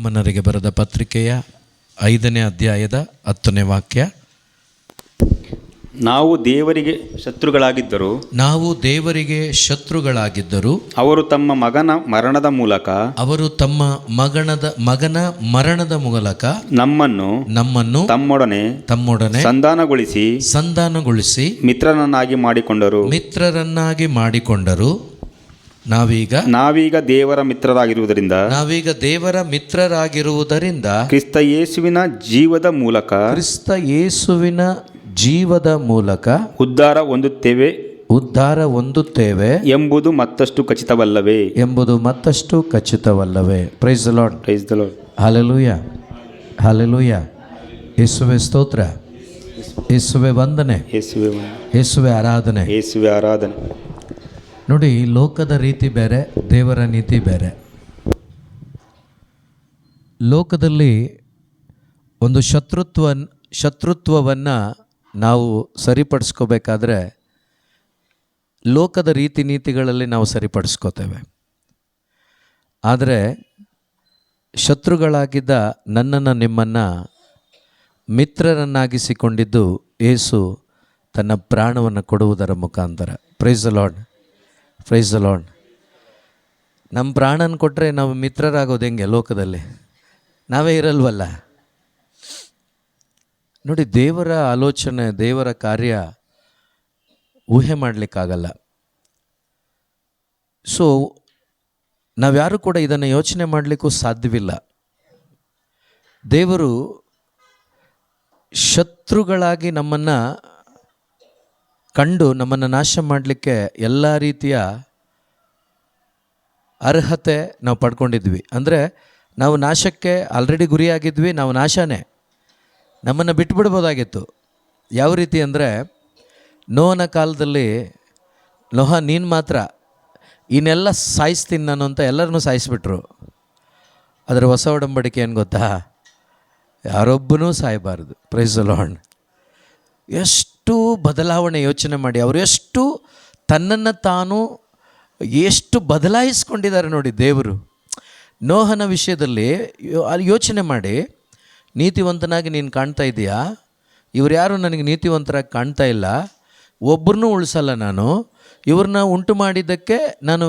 ರೋಮನ್ನರಿಗೆ ಬರೆದ ಪತ್ರಿಕೆಯ 5ನೇ ಅಧ್ಯಾಯದ 10ನೇ ವಾಕ್ಯ. ನಾವು ದೇವರಿಗೆ ಶತ್ರುಗಳಾಗಿದ್ದರೂ ಅವರು ತಮ್ಮ ಮಗನ ಮರಣದ ಮೂಲಕ ನಮ್ಮನ್ನು ತಮ್ಮೊಡನೆ ಸಂಧಾನಗೊಳಿಸಿ ಮಿತ್ರರನ್ನಾಗಿ ಮಾಡಿಕೊಂಡರು. ನಾವೀಗ ದೇವರ ಮಿತ್ರರಾಗಿರುವುದರಿಂದ ಕ್ರಿಸ್ತ ಯೇಸುವಿನ ಜೀವದ ಮೂಲಕ ಉದ್ಧಾರ ಹೊಂದುತ್ತೇವೆ ಎಂಬುದು ಮತ್ತಷ್ಟು ಖಚಿತವಲ್ಲವೇ. Praise the Lord. Hallelujah, hallelujah. ಯೇಸುವೇ ಸ್ತೋತ್ರ, ಯೇಸುವೇ ವಂದನೆ, ಯೇಸುವೇ ಆರಾಧನೆ. ನೋಡಿ, ಲೋಕದ ರೀತಿ ಬೇರೆ, ದೇವರ ನೀತಿ ಬೇರೆ. ಲೋಕದಲ್ಲಿ ಒಂದು ಶತ್ರುತ್ವವನ್ನು ನಾವು ಸರಿಪಡಿಸ್ಕೋಬೇಕಾದ್ರೆ ಲೋಕದ ರೀತಿ ನೀತಿಗಳಲ್ಲಿ ನಾವು ಸರಿಪಡಿಸ್ಕೋತೇವೆ. ಆದರೆ ಶತ್ರುಗಳಾಗಿದ್ದ ನನ್ನನ್ನು ನಿಮ್ಮನ್ನು ಮಿತ್ರರನ್ನಾಗಿಸಿಕೊಂಡಿದ್ದು ಯೇಸು ತನ್ನ ಪ್ರಾಣವನ್ನು ಕೊಡುವುದರ ಮುಖಾಂತರ. Praise the Lord, praise the Lord. ನಮ್ಮ ಪ್ರಾಣನ ಕೊಟ್ಟರೆ ನಾವು ಮಿತ್ರರಾಗೋದು ಹೆಂಗೆ? ಲೋಕದಲ್ಲಿ ನಾವೇ ಇರಲ್ವಲ್ಲ. ನೋಡಿ, ದೇವರ ಆಲೋಚನೆ, ದೇವರ ಕಾರ್ಯ ಊಹೆ ಮಾಡಲಿಕ್ಕಾಗಲ್ಲ. ಸೊ ನಾವ್ಯಾರು ಕೂಡ ಇದನ್ನು ಯೋಚನೆ ಮಾಡಲಿಕ್ಕೂ ಸಾಧ್ಯವಿಲ್ಲ. ದೇವರು ಶತ್ರುಗಳಾಗಿ ನಮ್ಮನ್ನು ಕಂಡು ನಮ್ಮನ್ನು ನಾಶ ಮಾಡಲಿಕ್ಕೆ ಎಲ್ಲ ರೀತಿಯ ಅರ್ಹತೆ ನಾವು ಪಡ್ಕೊಂಡಿದ್ವಿ. ಅಂದರೆ ನಾವು ನಾಶಕ್ಕೆ ಆಲ್ರೆಡಿ ಗುರಿಯಾಗಿದ್ವಿ, ನಾವು ನಾಶನೇ. ನಮ್ಮನ್ನು ಬಿಟ್ಬಿಡ್ಬೋದಾಗಿತ್ತು. ಯಾವ ರೀತಿ ಅಂದರೆ, ನೋಹನ ಕಾಲದಲ್ಲಿ ನೋಹ ನೀನು ಮಾತ್ರ ಇನ್ನೆಲ್ಲ ಸಾಯಿಸ್ತೀನಿ ನಾನು ಅಂತ ಎಲ್ಲರನ್ನೂ ಸಾಯಿಸಿಬಿಟ್ರು. ಅದರ ಹೊಸ ಒಡಂಬಡಿಕೆ ಏನು ಗೊತ್ತಾ? ಯಾರೊಬ್ಬನೂ ಸಾಯಬಾರದು. Praise the Lord. ಎಷ್ಟು ಬದಲಾವಣೆ ಯೋಚನೆ ಮಾಡಿ, ಅವರು ಎಷ್ಟು ತನ್ನನ್ನು ತಾನು ಎಷ್ಟು ಬದಲಾಯಿಸ್ಕೊಂಡಿದ್ದಾರೆ ನೋಡಿ ದೇವರು. ನೋಹನ ವಿಷಯದಲ್ಲಿ ಯೋಚನೆ ಮಾಡಿ, ನೀತಿವಂತನಾಗಿ ನೀನು ಕಾಣ್ತಾ ಇದೆಯಾ? ಇವ್ರು ಯಾರು ನನಗೆ ನೀತಿವಂತರಾಗಿ ಕಾಣ್ತಾ ಇಲ್ಲ, ಒಬ್ಬರನ್ನೂ ಉಳಿಸಲ್ಲ ನಾನು, ಇವ್ರನ್ನ ಉಂಟು ಮಾಡಿದ್ದಕ್ಕೆ ನಾನು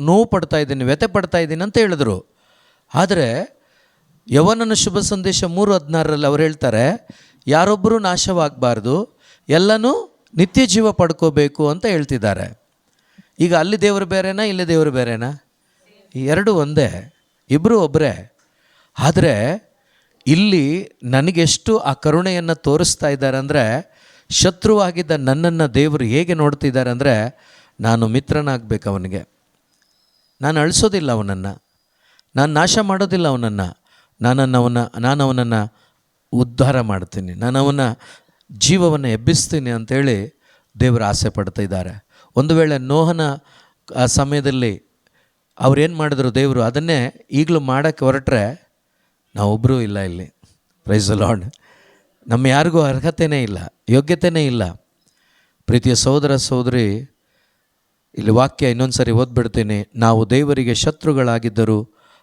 ನೋವು ಪಡ್ತಾ ಇದ್ದೀನಿ, ವ್ಯಥೆ ಪಡ್ತಾ ಇದ್ದೀನಿ ಅಂತ ಹೇಳಿದ್ರು. ಆದರೆ ಯವನನ ಶುಭ ಸಂದೇಶ 3:16 ಅವ್ರು ಹೇಳ್ತಾರೆ, ಯಾರೊಬ್ಬರೂ ನಾಶವಾಗಬಾರ್ದು, ಎಲ್ಲನೂ ನಿತ್ಯ ಜೀವ ಪಡ್ಕೋಬೇಕು ಅಂತ ಹೇಳ್ತಿದ್ದಾರೆ. ಈಗ ಅಲ್ಲಿ ದೇವರು ಬೇರೆನಾ, ಇಲ್ಲಿ ದೇವರು ಬೇರೆನಾ? ಎರಡೂ ಒಂದೇ, ಇಬ್ಬರು ಒಬ್ಬರೇ. ಆದರೆ ಇಲ್ಲಿ ನನಗೆಷ್ಟು ಆ ಕರುಣೆಯನ್ನು ತೋರಿಸ್ತಾ ಇದ್ದಾರೆ ಅಂದರೆ, ಶತ್ರುವಾಗಿದ್ದ ನನ್ನನ್ನು ದೇವರು ಹೇಗೆ ನೋಡ್ತಿದ್ದಾರೆ ಅಂದರೆ, ನಾನು ಮಿತ್ರನಾಗಬೇಕು ಅವನಿಗೆ. ನಾನು ಅಳಿಸೋದಿಲ್ಲ ಅವನನ್ನು, ನಾನು ನಾಶ ಮಾಡೋದಿಲ್ಲ ಅವನನ್ನು, ನಾನು ಅವನನ್ನು ಉದ್ಧಾರ ಮಾಡ್ತೀನಿ, ನಾನು ಅವನ ಜೀವವನ್ನು ಎಬ್ಬಿಸ್ತೀನಿ ಅಂಥೇಳಿ ದೇವರು ಆಸೆ ಪಡ್ತಾ ಇದ್ದಾರೆ. ಒಂದು ವೇಳೆ ನೋಹನ ಆ ಸಮಯದಲ್ಲಿ ಅವ್ರೇನು ಮಾಡಿದ್ರು, ದೇವರು ಅದನ್ನೇ ಈಗಲೂ ಮಾಡೋಕ್ಕೆ ಹೊರಟ್ರೆ ನಾವೊಬ್ಬರೂ ಇಲ್ಲ ಇಲ್ಲಿ. Praise the Lord. ನಮ್ಮ ಯಾರಿಗೂ ಅರ್ಹತೆಯೇ ಇಲ್ಲ, ಯೋಗ್ಯತೆಯೇ ಇಲ್ಲ. ಪ್ರೀತಿಯ ಸಹೋದರ ಸಹೋದರಿ, ಇಲ್ಲಿ ವಾಕ್ಯ ಇನ್ನೊಂದು ಸರಿ ಓದ್ಬಿಡ್ತೀನಿ. ನಾವು ದೇವರಿಗೆ ಶತ್ರುಗಳಾಗಿದ್ದರೂ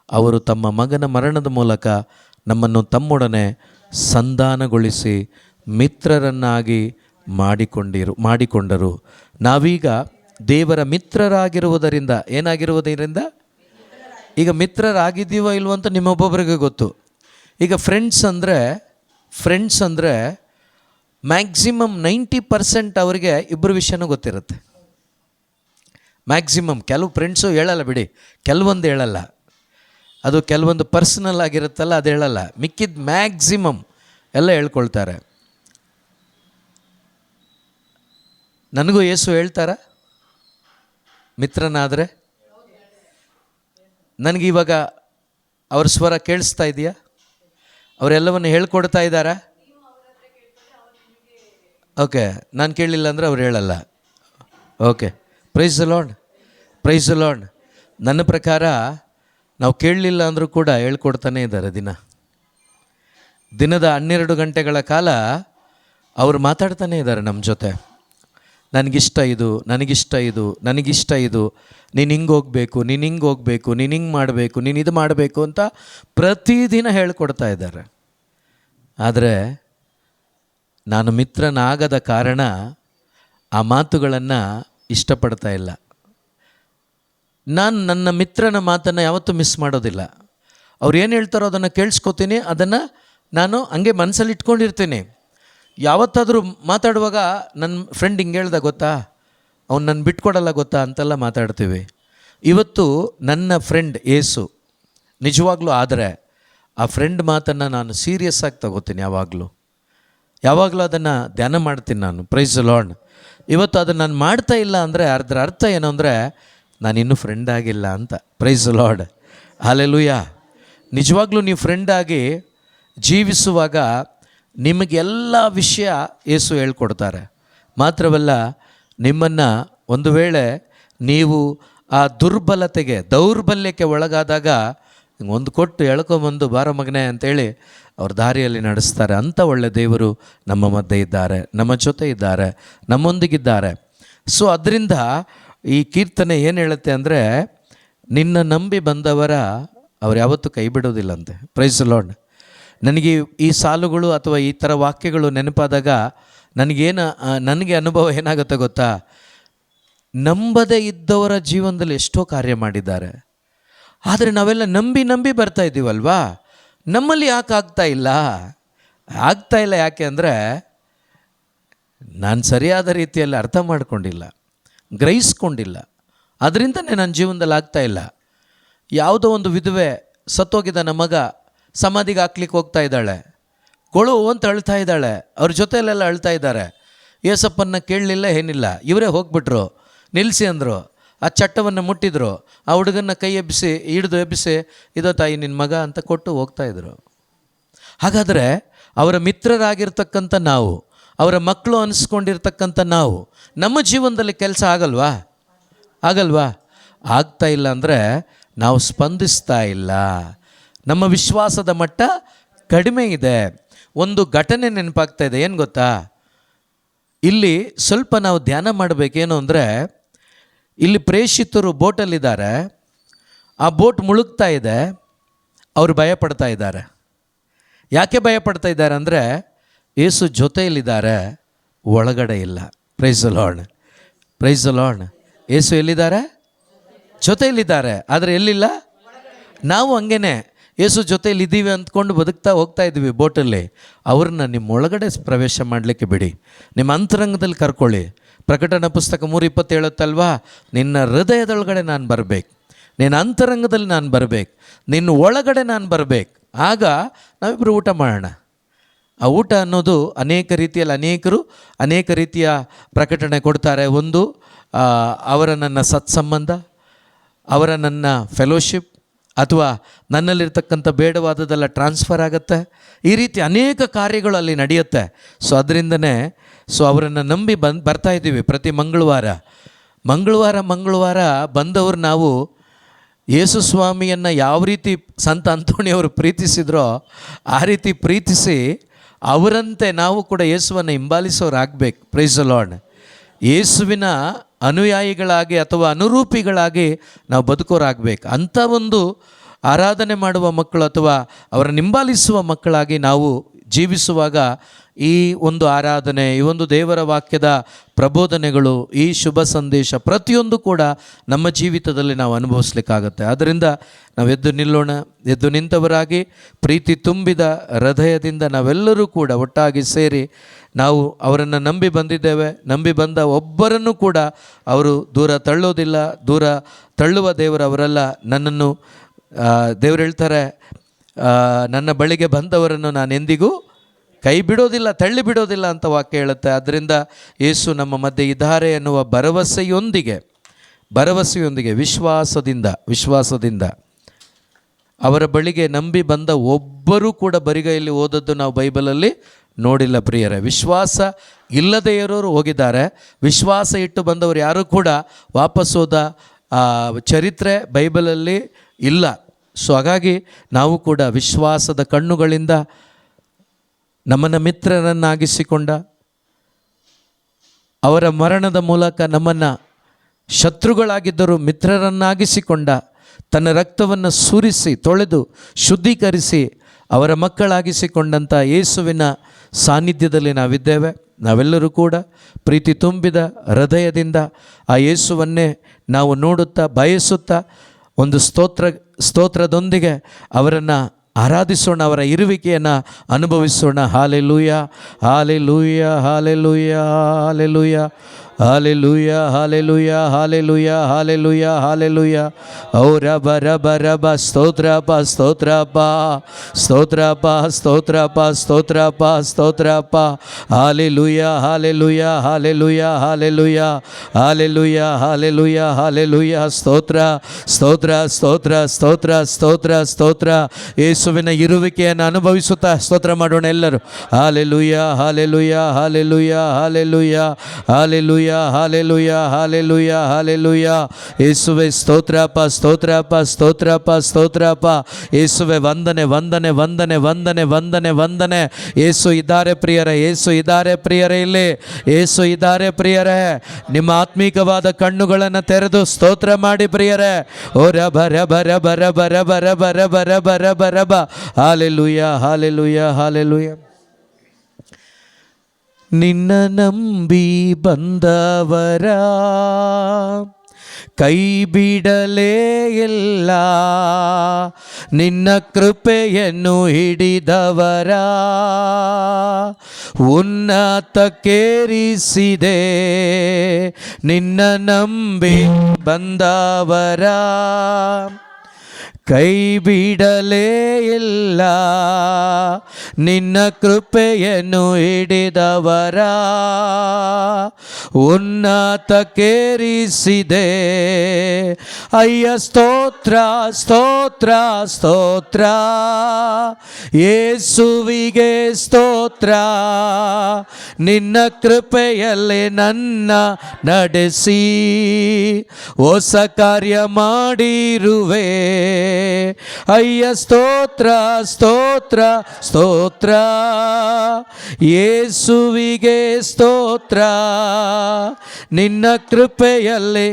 ಅವರು ತಮ್ಮ ಮಗನ ಮರಣದ ಮೂಲಕ ನಮ್ಮನ್ನು ತಮ್ಮೊಡನೆ ಸಂಧಾನಗೊಳಿಸಿ ಮಿತ್ರರನ್ನಾಗಿ ಮಾಡಿಕೊಂಡರು. ನಾವೀಗ ದೇವರ ಮಿತ್ರರಾಗಿರುವುದರಿಂದ, ಏನಾಗಿರುವುದರಿಂದ? ಈಗ ಮಿತ್ರರಾಗಿದ್ದೀವೋ ಇಲ್ವೋ ಅಂತ ನಿಮ್ಮೊಬ್ಬೊಬ್ಬರಿಗೆ ಗೊತ್ತು. ಈಗ ಫ್ರೆಂಡ್ಸ್ ಅಂದರೆ ಮ್ಯಾಕ್ಸಿಮಮ್ 90% ಅವರಿಗೆ ಇಬ್ಬರು ವಿಷಯನೂ ಗೊತ್ತಿರುತ್ತೆ. ಮ್ಯಾಕ್ಸಿಮಮ್. ಕೆಲವು ಫ್ರೆಂಡ್ಸು ಹೇಳಲ್ಲ ಬಿಡಿ, ಕೆಲವೊಂದು ಹೇಳಲ್ಲ, ಅದು ಕೆಲವೊಂದು ಪರ್ಸನಲ್ ಆಗಿರುತ್ತಲ್ಲ, ಅದು ಹೇಳಲ್ಲ. ಮಿಕ್ಕಿದ ಮ್ಯಾಕ್ಸಿಮಮ್ ಎಲ್ಲ ಹೇಳ್ಕೊಳ್ತಾರೆ. ನನಗೂ ಯೇಸು ಹೇಳ್ತಾರ ಮಿತ್ರನಾದರೆ? ನನಗಿವಾಗ ಅವ್ರ ಸ್ವರ ಕೇಳಿಸ್ತಾ ಇದೆಯಾ? ಅವರೆಲ್ಲವನ್ನು ಹೇಳ್ಕೊಡ್ತಾ ಇದ್ದಾರಾ? ಓಕೆ. ನಾನು ಕೇಳಲಿಲ್ಲ ಅಂದರೆ ಅವ್ರು ಹೇಳಲ್ಲ. Okay. Praise the Lord, praise the Lord. ನನ್ನ ಪ್ರಕಾರ ನಾವು ಕೇಳಲಿಲ್ಲ ಅಂದರೂ ಕೂಡ ಹೇಳ್ಕೊಡ್ತಾನೇ ಇದ್ದಾರೆ. ದಿನದ 12 ಗಂಟೆಗಳ ಕಾಲ ಅವರು ಮಾತಾಡ್ತಾನೇ ಇದ್ದಾರೆ ನಮ್ಮ ಜೊತೆ. ನನಗಿಷ್ಟ ಇದು, ನನಗಿಷ್ಟ ಇದು, ನನಗಿಷ್ಟ ಇದು, ನೀನು ಹಿಂಗೆ ಹೋಗಬೇಕು, ನೀನು ಹಿಂಗೆ ಹೋಗಬೇಕು, ನೀನು ಹಿಂಗೆ ಮಾಡಬೇಕು, ನೀನು ಇದು ಮಾಡಬೇಕು ಅಂತ ಪ್ರತಿದಿನ ಹೇಳ್ಕೊಡ್ತಾ ಇದ್ದಾರೆ. ಆದರೆ ನಾನು ಮಿತ್ರನಾಗದ ಕಾರಣ ಆ ಮಾತುಗಳನ್ನು ಇಷ್ಟಪಡ್ತಾ ಇಲ್ಲ. ನಾನು ನನ್ನ ಮಿತ್ರನ ಮಾತನ್ನು ಯಾವತ್ತೂ ಮಿಸ್ ಮಾಡೋದಿಲ್ಲ. ಅವ್ರು ಏನು ಹೇಳ್ತಾರೋ ಅದನ್ನು ಕೇಳಿಸ್ಕೊತೀನಿ, ಅದನ್ನು ನಾನು ಹಂಗೆ ಮನಸ್ಸಲ್ಲಿ ಇಟ್ಕೊಂಡಿರ್ತೀನಿ. ಯಾವತ್ತಾದರೂ ಮಾತಾಡುವಾಗ ನನ್ನ ಫ್ರೆಂಡ್ ಹಿಂಗೆ ಹೇಳ್ದ ಗೊತ್ತಾ, ಅವ್ನು ನನ್ನ ಬಿಟ್ಕೊಡಲ್ಲ ಗೊತ್ತಾ ಅಂತೆಲ್ಲ ಮಾತಾಡ್ತೀವಿ. ಇವತ್ತು ನನ್ನ ಫ್ರೆಂಡ್ ಏಸು ನಿಜವಾಗ್ಲೂ, ಆದರೆ ಆ ಫ್ರೆಂಡ್ ಮಾತನ್ನು ನಾನು ಸೀರಿಯಸ್ ಆಗಿ ತಗೋತೀನಿ. ಯಾವಾಗಲೂ ಅದನ್ನು ಧ್ಯಾನ ಮಾಡ್ತೀನಿ ನಾನು. Praise the Lord. ಇವತ್ತು ಅದನ್ನು ನಾನು ಮಾಡ್ತಾ ಇಲ್ಲ ಅಂದರೆ ಅದರ ಅರ್ಥ ಏನು ಅಂದರೆ ನಾನಿನ್ನೂ ಫ್ರೆಂಡ್ ಆಗಿಲ್ಲ ಅಂತ. Praise the Lord. ಹಲ್ಲೆಲೂಯಾ. ನಿಜವಾಗ್ಲೂ ನೀವು ಫ್ರೆಂಡಾಗಿ ಜೀವಿಸುವಾಗ ನಿಮಗೆಲ್ಲ ವಿಷಯ ಯೇಸು ಹೇಳ್ಕೊಡ್ತಾರೆ. ಮಾತ್ರವಲ್ಲ, ನಿಮ್ಮನ್ನು ಒಂದು ವೇಳೆ ನೀವು ಆ ದೌರ್ಬಲ್ಯಕ್ಕೆ ಒಳಗಾದಾಗ ಒಂದು ಕೊಟ್ಟು ಎಳ್ಕೊಂಬಂದು ಬಾರೋ ಮಗನೇ ಅಂತೇಳಿ ಅವ್ರ ದಾರಿಯಲ್ಲಿ ನಡೆಸ್ತಾರೆ. ಅಂಥ ಒಳ್ಳೆ ದೇವರು ನಮ್ಮ ಮಧ್ಯೆ ಇದ್ದಾರೆ, ನಮ್ಮ ಜೊತೆ ಇದ್ದಾರೆ, ನಮ್ಮೊಂದಿಗಿದ್ದಾರೆ. ಸೊ ಅದರಿಂದ ಈ ಕೀರ್ತನೆ ಏನು ಹೇಳುತ್ತೆ ಅಂದರೆ, ನಿನ್ನ ನಂಬಿ ಬಂದವರ ಅವ್ರು ಯಾವತ್ತೂ ಕೈ ಬಿಡೋದಿಲ್ಲಂತೆ. Price the lord. ನನಗೆ ಈ ಸಾಲುಗಳು ಅಥವಾ ಈ ಥರ ವಾಕ್ಯಗಳು ನೆನಪಾದಾಗ ನನಗೆ ಅನುಭವ ಏನಾಗುತ್ತೆ ಗೊತ್ತಾ, ನಂಬದೇ ಇದ್ದವರ ಜೀವನದಲ್ಲಿ ಎಷ್ಟೋ ಕಾರ್ಯ ಮಾಡಿದ್ದಾರೆ. ಆದರೆ ನಾವೆಲ್ಲ ನಂಬಿ ಬರ್ತಾ ಇದ್ದೀವಲ್ವಾ, ನಮ್ಮಲ್ಲಿ ಯಾಕೆ ಆಗ್ತಾ ಇಲ್ಲ ಯಾಕೆ ಅಂದರೆ ನಾನು ಸರಿಯಾದ ರೀತಿಯಲ್ಲಿ ಅರ್ಥ ಮಾಡ್ಕೊಂಡಿಲ್ಲ, ಗ್ರಹಿಸ್ಕೊಂಡಿಲ್ಲ. ಅದರಿಂದನೇ ನನ್ನ ಜೀವನದಲ್ಲಿ ಆಗ್ತಾ ಇಲ್ಲ. ಯಾವುದೋ ಒಂದು ವಿಧವೆ ಸತ್ತೋಗಿದ್ದಾನೆ ಮಗ, ಸಮಾಧಿಗೆ ಹಾಕ್ಲಿಕ್ಕೆ ಹೋಗ್ತಾ ಇದ್ದಾಳೆ, ಕೊಳು ಅಂತ ಅಳ್ತಾ ಇದ್ದಾಳೆ, ಅವ್ರ ಜೊತೆಯಲ್ಲೆಲ್ಲ ಅಳ್ತಾ ಇದ್ದಾರೆ. ಏಸಪ್ಪನ್ನ ಕೇಳಲಿಲ್ಲ, ಏನಿಲ್ಲ, ಇವರೇ ಹೋಗ್ಬಿಟ್ರು, ನಿಲ್ಲಿಸಿ ಅಂದರು. ಆ ಚಟ್ಟವನ್ನು ಮುಟ್ಟಿದ್ರು, ಆ ಹುಡುಗನ್ನ ಕೈ ಎಬ್ಬಿಸಿ ಇದೋ ತಾಯಿ ನಿನ್ನ ಮಗ ಅಂತ ಕೊಟ್ಟು ಹೋಗ್ತಾಯಿದ್ರು. ಹಾಗಾದರೆ ಅವರ ಮಿತ್ರರಾಗಿರ್ತಕ್ಕಂಥ ನಾವು, ಅವರ ಮಕ್ಕಳು ಅನಿಸ್ಕೊಂಡಿರ್ತಕ್ಕಂಥ ನಾವು, ನಮ್ಮ ಜೀವನದಲ್ಲಿ ಕೆಲಸ ಆಗಲ್ವಾ? ಆಗ್ತಾ ಇಲ್ಲ ಅಂದರೆ ನಾವು ಸ್ಪಂದಿಸ್ತಾ ಇಲ್ಲ. ನಮ್ಮ ವಿಶ್ವಾಸದ ಮಟ್ಟ ಕಡಿಮೆ ಇದೆ. ಒಂದು ಘಟನೆ ನೆನಪಾಗ್ತಾ ಇದೆ. ಏನು ಗೊತ್ತಾ, ಇಲ್ಲಿ ಸ್ವಲ್ಪ ನಾವು ಧ್ಯಾನ ಮಾಡಬೇಕೇನು ಅಂದರೆ, ಇಲ್ಲಿ ಪ್ರೇಷಿತರು ಬೋಟಲ್ಲಿದ್ದಾರೆ, ಆ ಬೋಟ್ ಮುಳುಗ್ತಾ ಇದೆ, ಅವರು ಭಯಪಡ್ತಾ ಇದ್ದಾರೆ. ಯಾಕೆ ಭಯಪಡ್ತಾ ಇದ್ದಾರೆ ಅಂದರೆ, ಯೇಸು ಜೊತೆಯಲ್ಲಿದ್ದಾರೆ, ಒಳಗಡೆ ಇಲ್ಲ. Praise the Lord, praise the Lord. ಯೇಸು ಎಲ್ಲಿದ್ದಾರೆ? ಜೊತೆಯಲ್ಲಿದ್ದಾರೆ, ಆದರೆ ಎಲ್ಲಿಲ್ಲ. ನಾವು ಹಂಗೇನೆ ಯೇಸು ಜೊತೆಯಲ್ಲಿ ಇದ್ದೀವಿ ಅಂದ್ಕೊಂಡು ಬದುಕ್ತಾ ಹೋಗ್ತಾ ಇದ್ದೀವಿ ಬೋಟಲ್ಲಿ. ಅವ್ರನ್ನ ನಿಮ್ಮ ಒಳಗಡೆ ಪ್ರವೇಶ ಮಾಡಲಿಕ್ಕೆ ಬಿಡಿ, ನಿಮ್ಮ ಅಂತರಂಗದಲ್ಲಿ ಕರ್ಕೊಳ್ಳಿ. ಪ್ರಕಟಣೆ ಪುಸ್ತಕ 3:27 ನಿನ್ನ ಹೃದಯದೊಳಗಡೆ ನಾನು ಬರಬೇಕು, ನಿನ್ನ ಅಂತರಂಗದಲ್ಲಿ ನಾನು ಬರಬೇಕು, ನಿನ್ನ ಒಳಗಡೆ ನಾನು ಬರಬೇಕು. ಆಗ ನಾವಿಬ್ಬರು ಊಟ ಮಾಡೋಣ. ಆ ಊಟ ಅನ್ನೋದು ಅನೇಕರು ಅನೇಕ ರೀತಿಯ ಪ್ರಕಟಣೆ ಕೊಡ್ತಾರೆ. ಒಂದು ಅವರ ನನ್ನ ಸತ್ಸಂಬಂಧ, ಅವರ ನನ್ನ ಫೆಲೋಶಿಪ್, ಅಥವಾ ನನ್ನಲ್ಲಿರ್ತಕ್ಕಂಥ ಬೇಡವಾದದೆಲ್ಲ ಟ್ರಾನ್ಸ್ಫರ್ ಆಗುತ್ತೆ. ಈ ರೀತಿ ಅನೇಕ ಕಾರ್ಯಗಳು ಅಲ್ಲಿ ನಡೆಯುತ್ತೆ. ಸೊ ಅದರಿಂದನೇ ಅವರನ್ನು ನಂಬಿ ಬರ್ತಾ ಇದ್ದೀವಿ. ಪ್ರತಿ ಮಂಗಳವಾರ ಬಂದವರು ನಾವು ಯೇಸು ಸ್ವಾಮಿಯನ್ನು ಯಾವ ರೀತಿ ಸಂತ ಅಂತೋಣಿಯವರು ಪ್ರೀತಿಸಿದ್ರೋ ಆ ರೀತಿ ಪ್ರೀತಿಸಿ ಅವರಂತೆ ನಾವು ಕೂಡ ಯೇಸುವನ್ನು ಹಿಂಬಾಲಿಸೋರಾಗಬೇಕು. Price the lord. ಯೇಸುವಿನ ಅನುಯಾಯಿಗಳಾಗಿ ಅಥವಾ ಅನುರೂಪಿಗಳಾಗಿ ನಾವು ಬದುಕೋರಾಗಬೇಕು. ಅಂಥ ಒಂದು ಆರಾಧನೆ ಮಾಡುವ ಮಕ್ಕಳು ಅಥವಾ ಅವರನ್ನು ಹಿಂಬಾಲಿಸುವ ಮಕ್ಕಳಾಗಿ ನಾವು ಜೀವಿಸುವಾಗ ಈ ಒಂದು ಆರಾಧನೆ, ಈ ಒಂದು ದೇವರ ವಾಕ್ಯದ ಪ್ರಬೋಧನೆಗಳು, ಈ ಶುಭ ಸಂದೇಶ ಪ್ರತಿಯೊಂದು ಕೂಡ ನಮ್ಮ ಜೀವಿತದಲ್ಲಿ ನಾವು ಅನುಭವಿಸ್ಲಿಕ್ಕಾಗತ್ತೆ. ಆದ್ದರಿಂದ ನಾವು ಎದ್ದು ನಿಲ್ಲೋಣ. ಎದ್ದು ನಿಂತವರಾಗಿ ಪ್ರೀತಿ ತುಂಬಿದ ಹೃದಯದಿಂದ ನಾವೆಲ್ಲರೂ ಕೂಡ ಒಟ್ಟಾಗಿ ಸೇರಿ ನಾವು ಅವರನ್ನು ನಂಬಿ ಬಂದಿದ್ದೇವೆ. ನಂಬಿ ಬಂದ ಒಬ್ಬರನ್ನು ಕೂಡ ಅವರು ದೂರ ತಳ್ಳೋದಿಲ್ಲ. ದೂರ ತಳ್ಳುವ ದೇವರು ಅವರಲ್ಲ. ನನ್ನನ್ನು ದೇವರು ಹೇಳ್ತಾರೆ, ನನ್ನ ಬಳಿಗೆ ಬಂದವರನ್ನು ನಾನು ಎಂದಿಗೂ ಕೈ ಬಿಡೋದಿಲ್ಲ, ತಳ್ಳಿ ಬಿಡೋದಿಲ್ಲ ಅಂತ ವಾಕ್ಯ ಹೇಳುತ್ತೆ. ಆದ್ದರಿಂದ ಯೇಸು ನಮ್ಮ ಮಧ್ಯೆ ಇದ್ದಾರೆ ಎನ್ನುವ ಭರವಸೆಯೊಂದಿಗೆ ವಿಶ್ವಾಸದಿಂದ ಅವರ ಬಳಿಗೆ ನಂಬಿ ಬಂದ ಒಬ್ಬರೂ ಕೂಡ ಬರಿಗೈಯಲ್ಲಿ ಓದದ್ದು ನಾವು ಬೈಬಲಲ್ಲಿ ನೋಡಿಲ್ಲ ಪ್ರಿಯರೇ. ವಿಶ್ವಾಸ ಇಲ್ಲದೇ ಇರೋರು ಹೋಗಿದ್ದಾರೆ, ವಿಶ್ವಾಸ ಇಟ್ಟು ಬಂದವರು ಯಾರೂ ಕೂಡ ವಾಪಸ್ ಹೋದ ಚರಿತ್ರೆ ಬೈಬಲಲ್ಲಿ ಇಲ್ಲ. ಸೊ ಹಾಗಾಗಿ ನಾವು ಕೂಡ ವಿಶ್ವಾಸದ ಕಣ್ಣುಗಳಿಂದ ನಮ್ಮನ್ನು ಮಿತ್ರರನ್ನಾಗಿಸಿಕೊಂಡ ಅವರ ಮರಣದ ಮೂಲಕ ನಮ್ಮನ್ನು ಶತ್ರುಗಳಾಗಿದ್ದರೂ ಮಿತ್ರರನ್ನಾಗಿಸಿಕೊಂಡ, ತನ್ನ ರಕ್ತವನ್ನು ಸುರಿಸಿ ತೊಳೆದು ಶುದ್ಧೀಕರಿಸಿ ಅವರ ಮಕ್ಕಳಾಗಿಸಿಕೊಂಡಂಥ ಯೇಸುವಿನ ಸಾನ್ನಿಧ್ಯದಲ್ಲಿ ನಾವಿದ್ದೇವೆ. ನಾವೆಲ್ಲರೂ ಕೂಡ ಪ್ರೀತಿ ತುಂಬಿದ ಹೃದಯದಿಂದ ಆ ಯೇಸುವನ್ನೇ ನಾವು ನೋಡುತ್ತಾ ಬಯಸುತ್ತಾ ಒಂದು ಸ್ತೋತ್ರದೊಂದಿಗೆ ಅವರನ್ನು ಆರಾಧಿಸೋಣ, ಅವರ ಇರುವಿಕೆಯನ್ನು ಅನುಭವಿಸೋಣ. Hallelujah, hallelujah, hallelujah, hallelujah, hallelujah, hallelujah, hallelujah, hallelujah, hallelujah. ಓ ರಬ ರಬ ರಬ ಸ್ತೋತ್ರಪ್ಪ, ಸ್ತೋತ್ರಪ್ಪ, ಸ್ತೋತ್ರಪ್ಪ, ಸ್ತೋತ್ರಪ್ಪ, ಸ್ತೋತ್ರಪ್ಪ, ಸ್ತೋತ್ರಪ್ಪ. Hallelujah, hallelujah, hallelujah, hallelujah, hallelujah, hallelujah, hallelujah. ಸ್ತೋತ್ರ, ಸ್ತೋತ್ರ, ಸ್ತೋತ್ರ, ಸ್ತೋತ್ರ, ಸ್ತೋತ್ರ, ಸ್ತೋತ್ರ. ಯೇಸುವಿನ ಇರುವಿಕೆಯನ್ನು ಅನುಭವಿಸುತ್ತಾ ಸ್ತೋತ್ರ ಮಾಡೋಣ ಎಲ್ಲರೂ. Hallelujah, hallelujah, hallelujah, hallelujah, hallelujah, hallelujah, hallelujah, hallelujah. ಯೇಸುವೆ ಸ್ತೋತ್ರಪ್ಪ, ಸ್ತೋತ್ರಪ್ಪ, ಸ್ತೋತ್ರಪ್ಪ, ಸ್ತೋತ್ರಪ್ಪ. ಯೇಸುವೆ ವಂದನೆ, ವಂದನೆ, ವಂದನೆ, ವಂದನೆ, ವಂದನೆ, ವಂದನೆ. ಯೇಸು ಇದ್ದಾರೆ ಪ್ರಿಯರೇ, ಯೇಸು ಇದ್ದಾರೆ ಪ್ರಿಯರೇ, ಇಲ್ಲಿ ಯೇಸು ಇದ್ದಾರೆ ಪ್ರಿಯರೇ. ನಿಮ್ಮ ಆತ್ಮೀಕವಾದ ಕಣ್ಣುಗಳನ್ನು ತೆರೆದು ಸ್ತೋತ್ರ ಮಾಡಿ ಪ್ರಿಯರೇ. ಓ ರಬ ರಬ ರಬ ರಬ ರಬ ರಬ ರಬ ರಬ ರಬ ರಬ. Hallelujah, hallelujah, hallelujah. ನಿನ್ನ ನಂಬಿ ಬಂದವರ ಕೈ ಬಿಡಲೇ ಇಲ್ಲ, ನಿನ್ನ ಕೃಪೆಯನ್ನು ಹಿಡಿದವರ ಉನ್ನತಕ್ಕೇರಿಸಿದೆ. ನಿನ್ನ ನಂಬಿ ಬಂದವರ ಕೈ ಬಿಡಲೇ ಇಲ್ಲ, ನಿನ್ನ ಕೃಪೆಯನ್ನು ಹಿಡಿದವರ ಉನ್ನತಕ್ಕೇರಿಸಿದೆ. ಅಯ್ಯ ಸ್ತೋತ್ರ, ಸ್ತೋತ್ರ, ಸ್ತೋತ್ರ. ಯೇಸುವಿಗೆ ಸ್ತೋತ್ರ. ನಿನ್ನ ಕೃಪೆಯಲ್ಲಿ ನನ್ನ ನಡೆಸಿ ಹೊಸ ಕಾರ್ಯ ಮಾಡಿರುವೆ. ಅಯ್ಯ ಸ್ತೋತ್ರ, ಸ್ತೋತ್ರ, ಸ್ತೋತ್ರ. ಯೇಸುವಿಗೆ ಸ್ತೋತ್ರ. ನಿನ್ನ ಕೃಪೆಯಲ್ಲಿ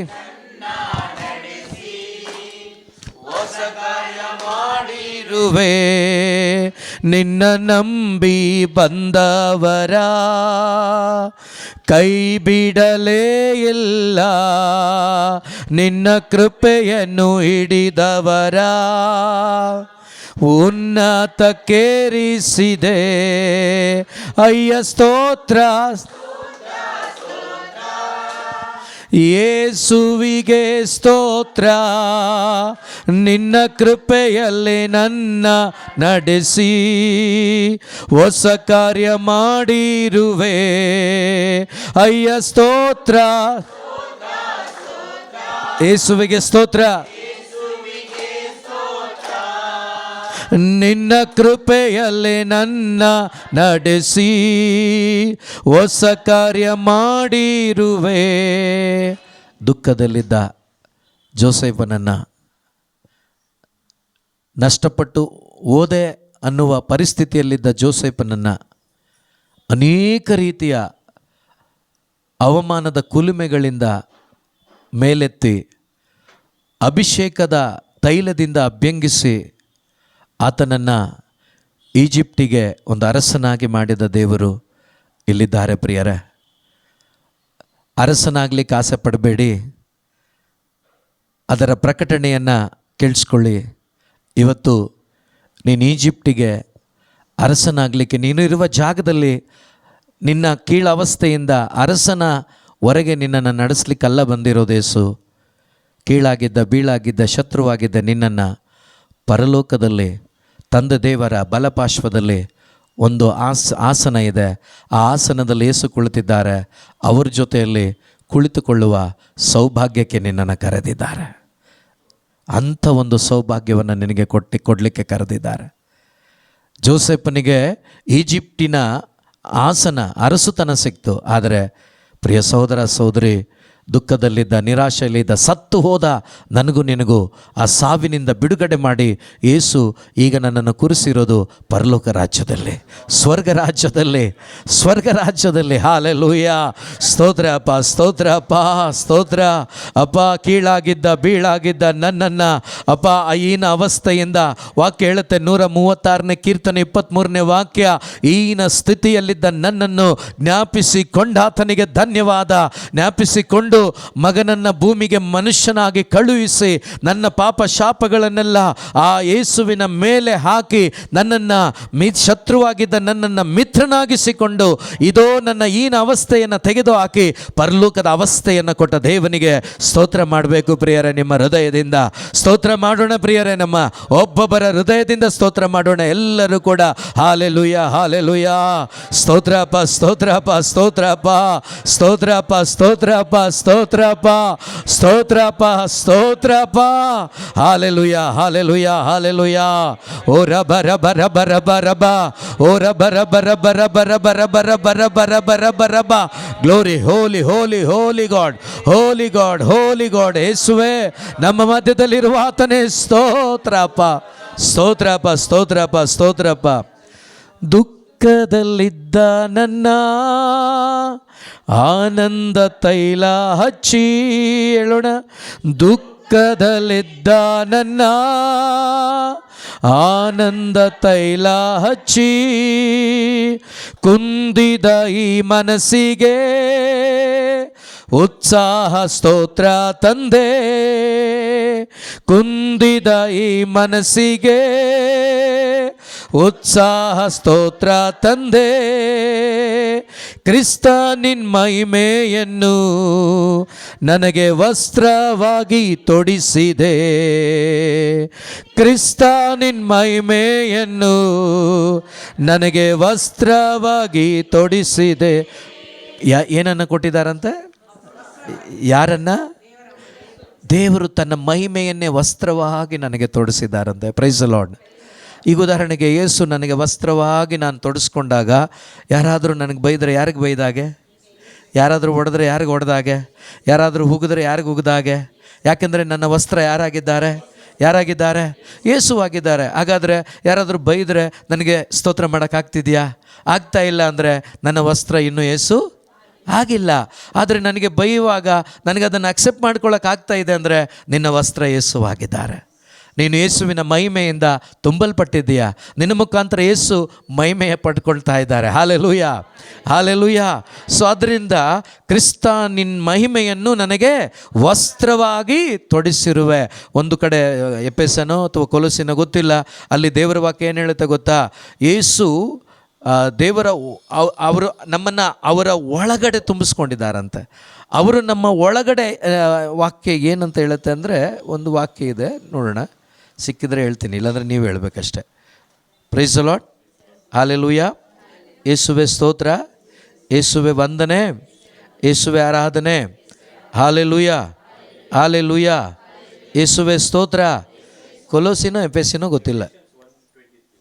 ಹೊಸ ಕಾರ್ಯ ಮಾಡಿರುವೆ. ನಿನ್ನ ನಂಬಿ ಬಂದವರ ಕೈ ಬಿಡಲೇ ಇಲ್ಲ, ನಿನ್ನ ಕೃಪೆಯನ್ನು ಹಿಡಿದವರ ಉನ್ನತಕ್ಕೇರಿಸಿದೆ. ಅಯ್ಯ ಸ್ತೋತ್ರ, ಯೇಸುವಿಗೆ ಸ್ತೋತ್ರ. ನಿನ್ನ ಕೃಪೆಯಲ್ಲಿ ನನ್ನ ನಡೆಸಿ ಹೊಸ ಕಾರ್ಯ ಮಾಡಿರುವೆ. ಅಯ್ಯ ಸ್ತೋತ್ರ, ಯೇಸುವಿಗೆ ಸ್ತೋತ್ರ. ನಿನ್ನ ಕೃಪೆಯಲ್ಲಿ ನನ್ನ ನಡೆಸಿ ಹೊಸ ಕಾರ್ಯ ಮಾಡಿರುವೆ. ದುಃಖದಲ್ಲಿದ್ದ ಜೋಸೆಫನನ್ನು, ನಷ್ಟಪಟ್ಟು ಓದೆ ಅನ್ನುವ ಪರಿಸ್ಥಿತಿಯಲ್ಲಿದ್ದ ಜೋಸೆಫನನ್ನು ಅನೇಕ ರೀತಿಯ ಅವಮಾನದ ಕುಲುಮೆಗಳಿಂದ ಮೇಲೆತ್ತಿ ಅಭಿಷೇಕದ ತೈಲದಿಂದ ಅಭ್ಯಂಗಿಸಿ ಆತನನ್ನು ಈಜಿಪ್ಟಿಗೆ ಒಂದು ಅರಸನಾಗಿ ಮಾಡಿದ ದೇವರು ಇಲ್ಲಿದ್ದಾರೆ ಪ್ರಿಯರೇ. ಅರಸನಾಗಲಿಕ್ಕೆ ಆಸೆ ಪಡಬೇಡಿ, ಅದರ ಪ್ರಕಟಣೆಯನ್ನು ಕೇಳಿಸ್ಕೊಳ್ಳಿ. ಇವತ್ತು ನೀನು ಈಜಿಪ್ಟಿಗೆ ಅರಸನಾಗಲಿಕ್ಕೆ, ನೀನು ಇರುವ ಜಾಗದಲ್ಲಿ ನಿನ್ನ ಕೀಳವಸ್ಥೆಯಿಂದ ಅರಸನ ಹೊರಗೆ ನಿನ್ನನ್ನು ನಡೆಸಲಿಕ್ಕಲ್ಲ ಬಂದಿರೋದೇಸು. ಕೀಳಾಗಿದ್ದ, ಬೀಳಾಗಿದ್ದ, ಶತ್ರುವಾಗಿದ್ದ ನಿನ್ನನ್ನು ಪರಲೋಕದಲ್ಲಿ ತಂದೆ ದೇವರ ಬಲಪಾರ್ಶ್ವದಲ್ಲಿ ಒಂದು ಆಸನ ಇದೆ. ಆ ಆಸನದಲ್ಲಿ ಯೇಸು ಕುಳಿತಿದ್ದಾರೆ. ಅವ್ರ ಜೊತೆಯಲ್ಲಿ ಕುಳಿತುಕೊಳ್ಳುವ ಸೌಭಾಗ್ಯಕ್ಕೆ ನಿನ್ನನ್ನು ಕರೆದಿದ್ದಾರೆ. ಅಂಥ ಒಂದು ಸೌಭಾಗ್ಯವನ್ನು ನಿನಗೆ ಕೊಡಲಿಕ್ಕೆ ಕರೆದಿದ್ದಾರೆ. ಜೋಸೆಫನಿಗೆ ಈಜಿಪ್ಟಿನ ಆಸನ, ಅರಸುತನ ಸಿಕ್ತು. ಆದರೆ ಪ್ರಿಯ ಸಹೋದರ ಸಹೋದರಿ, ದುಃಖದಲ್ಲಿದ್ದ, ನಿರಾಶೆಯಲ್ಲಿದ್ದ, ಸತ್ತು ಹೋದ ನನಗೂ ನಿನಗೂ ಆ ಸಾವಿನಿಂದ ಬಿಡುಗಡೆ ಮಾಡಿ ಯೇಸು ಈಗ ನನ್ನನ್ನು ಕೂರಿಸಿರೋದು ಪರಲೋಕ ರಾಜ್ಯದಲ್ಲಿ, ಸ್ವರ್ಗ ರಾಜ್ಯದಲ್ಲಿ. ಹಾಲೆಲೂಯ, ಸ್ತೋತ್ರ ಅಪ್ಪ, ಸ್ತೋತ್ರ ಅಪ್ಪ, ಸ್ತೋತ್ರ ಅಪ್ಪ. ಕೀಳಾಗಿದ್ದ ಬೀಳಾಗಿದ್ದ ನನ್ನನ್ನು ಅಪ್ಪ ಈನ ಅವಸ್ಥೆಯಿಂದ, ವಾಕ್ಯ ಹೇಳುತ್ತೆ 136ನೇ ಕೀರ್ತನೆ 23ನೇ ವಾಕ್ಯ, ಈನ ಸ್ಥಿತಿಯಲ್ಲಿದ್ದ ನನ್ನನ್ನು ಜ್ಞಾಪಿಸಿಕೊಂಡಾತನಿಗೆ ಧನ್ಯವಾದ. ಜ್ಞಾಪಿಸಿಕೊಂಡು ಮಗನನ್ನು ಭೂಮಿಗೆ ಮನುಷ್ಯನಾಗಿ ಕಳುಹಿಸಿ ನನ್ನ ಪಾಪ ಶಾಪಗಳನ್ನೆಲ್ಲ ಆ ಯೇಸುವಿನ ಮೇಲೆ ಹಾಕಿ ನನ್ನನ್ನು ಶತ್ರುವಾಗಿದ್ದ ನನ್ನನ್ನು ಮಿತ್ರನಾಗಿಸಿಕೊಂಡು ಇದೋ ನನ್ನ ಈನ ಅವಸ್ಥೆಯನ್ನು ತೆಗೆದು ಹಾಕಿ ಪರಲೋಕದ ಅವಸ್ಥೆಯನ್ನು ಕೊಟ್ಟ ದೇವನಿಗೆ ಸ್ತೋತ್ರ ಮಾಡಬೇಕು ಪ್ರಿಯರೇ. ನಿಮ್ಮ ಹೃದಯದಿಂದ ಸ್ತೋತ್ರ ಮಾಡೋಣ ಪ್ರಿಯರೇ, ನಮ್ಮ ಒಬ್ಬೊಬ್ಬರ ಹೃದಯದಿಂದ ಸ್ತೋತ್ರ ಮಾಡೋಣ ಎಲ್ಲರೂ ಕೂಡ. ಹಾಲೆಲೂಯ, ಹಾಲೆಲೂಯ, ಸ್ತೋತ್ರಪ್ಪ, ಸ್ತೋತ್ರಪ್ಪ, ಸ್ತೋತ್ರಪ್ಪ, ಸ್ತೋತ್ರಪ್ಪ, ಸ್ತೋತ್ರಪ್ಪ, ಸ್ತೋತ್ರಪ್ಪ, ಸ್ತೋತ್ರಪ್ಪ, ಸ್ತೋತ್ರಪ್ಪ. Hallelujah, hallelujah, hallelujah. ಓ ರಬ ರಬ ರಬ ರಬ ರಬ, ಓ ರಬ ರಬ ರಬ ರಬ ರಬ ರಬ ರಬ ರಬ ರಬ ರಬ ರಬ. Glory, holy holy holy God, holy God, holy God. ಯೇಸುವೇ ನಮ್ಮ ಮಧ್ಯದಲ್ಲಿರುವ ಆತನೇ ಸ್ತೋತ್ರಪ್ಪ, ಸ್ತೋತ್ರಪ್ಪ, ಸ್ತೋತ್ರಪ್ಪ, ಸ್ತೋತ್ರಪ್ಪ. ದುಃಖದಲ್ಲಿದ್ದ ನನ್ನ ಆನಂದ ತೈಲ ಹಚ್ಚಿ ಹೇಳೋಣ. ದುಃಖದಲ್ಲಿದ್ದ ನನ್ನ ಆನಂದ ತೈಲ ಹಚ್ಚಿ ಕುಂದಿದ ಈ ಮನಸ್ಸಿಗೆ ಉತ್ಸಾಹ ಸ್ತೋತ್ರ ತಂದೆ. ಕುಂದಿದ ಈ ಮನಸ್ಸಿಗೆ ಉತ್ಸಾಹ ಸ್ತೋತ್ರ ತಂದೆ. ಕ್ರಿಸ್ತ ನಿನ್ ಮಹಿಮೆಯನ್ನು ನನಗೆ ವಸ್ತ್ರವಾಗಿ ತೊಡಿಸಿದೆ. ಕ್ರಿಸ್ತ ನಿನ್ ಮಹಿಮೆಯನ್ನು ನನಗೆ ವಸ್ತ್ರವಾಗಿ ತೊಡಿಸಿದೆ. ಏನನ್ನು ಕೊಟ್ಟಿದ್ದಾರಂತೆ? ಯಾರನ್ನ? ದೇವರು ತನ್ನ ಮಹಿಮೆಯನ್ನೇ ವಸ್ತ್ರವಾಗಿ ನನಗೆ ತೊಡಿಸಿದ್ದಾರಂತೆ. Price the Lord. ಈಗ ಉದಾಹರಣೆಗೆ ಯೇಸು ನನಗೆ ವಸ್ತ್ರವಾಗಿ ನಾನು ತೊಡಿಸ್ಕೊಂಡಾಗ ಯಾರಾದರೂ ನನಗೆ ಬೈದರೆ ಯಾರಿಗೆ ಬೈದಾಗೆ? ಯಾರಾದರೂ ಹೊಡೆದ್ರೆ ಯಾರಿಗೆ ಹೊಡೆದಾಗೆ? ಯಾರಾದರೂ ಹುಗಿದ್ರೆ ಯಾರಿಗೆ ಹುಗಿದಾಗೆ? ಯಾಕೆಂದರೆ ನನ್ನ ವಸ್ತ್ರ ಯಾರಾಗಿದ್ದಾರೆ? ಯೇಸುವಾಗಿದ್ದಾರೆ. ಹಾಗಾದರೆ ಯಾರಾದರೂ ಬೈದರೆ ನನಗೆ ಸ್ತೋತ್ರ ಮಾಡೋಕ್ಕಾಗ್ತಿದೆಯಾ? ಆಗ್ತಾ ಇಲ್ಲ ಅಂದರೆ ನನ್ನ ವಸ್ತ್ರ ಇನ್ನೂ ಯೇಸು ಆಗಿಲ್ಲ. ಆದರೆ ನನಗೆ ಬೈಯುವಾಗ ನನಗೆ ಅದನ್ನು ಅಕ್ಸೆಪ್ಟ್ ಮಾಡ್ಕೊಳ್ಳೋಕ್ಕಾಗ್ತಾ ಇದೆ ಅಂದರೆ ನಿನ್ನ ವಸ್ತ್ರ ಯೇಸುವಾಗಿದ್ದಾರೆ. ನೀನು ಯೇಸುವಿನ ಮಹಿಮೆಯಿಂದ ತುಂಬಲ್ಪಟ್ಟಿದ್ದೀಯಾ. ನಿನ್ನ ಮುಖಾಂತರ ಯೇಸು ಮಹಿಮೆಯ ಪಡ್ಕೊಳ್ತಾ ಇದ್ದಾರೆ. Hallelujah, hallelujah. ಸೊ ಅದರಿಂದ ಕ್ರಿಸ್ತ ನಿನ್ನ ಮಹಿಮೆಯನ್ನು ನನಗೆ ವಸ್ತ್ರವಾಗಿ ತೊಡಿಸಿರುವೆ. ಒಂದು ಕಡೆ ಎಫೆಸನೋ ಅಥವಾ ಕೊಲೊಸ್ಸೆನೋ ಗೊತ್ತಿಲ್ಲ, ಅಲ್ಲಿ ದೇವರ ವಾಕ್ಯ ಏನು ಹೇಳುತ್ತೆ ಗೊತ್ತಾ? ಯೇಸು ಅವರು ನಮ್ಮನ್ನು ಅವರ ಒಳಗಡೆ ತುಂಬಿಸ್ಕೊಂಡಿದ್ದಾರಂತೆ. ಅವರು ನಮ್ಮ ಒಳಗಡೆ ವಾಕ್ಯ ಏನಂತ ಹೇಳುತ್ತೆ ಅಂದರೆ, ಒಂದು ವಾಕ್ಯ ಇದೆ ನೋಡೋಣ, ಸಿಕ್ಕಿದ್ರೆ ಹೇಳ್ತೀನಿ, ಇಲ್ಲಾಂದರೆ ನೀವು ಹೇಳಬೇಕಷ್ಟೆ. Praise the Lord, hallelujah. ಯೇಸುವೆ ಸ್ತೋತ್ರ, ಯೇಸುವೆ ವಂದನೆ, ಯೇಸುವೆ ಆರಾಧನೆ. Hallelujah, hallelujah. ಯೇಸುವೆ ಸ್ತೋತ್ರ. ಕೊಲೊಸ್ಸೆನೋ ಎಫೆಸನೋ ಗೊತ್ತಿಲ್ಲ.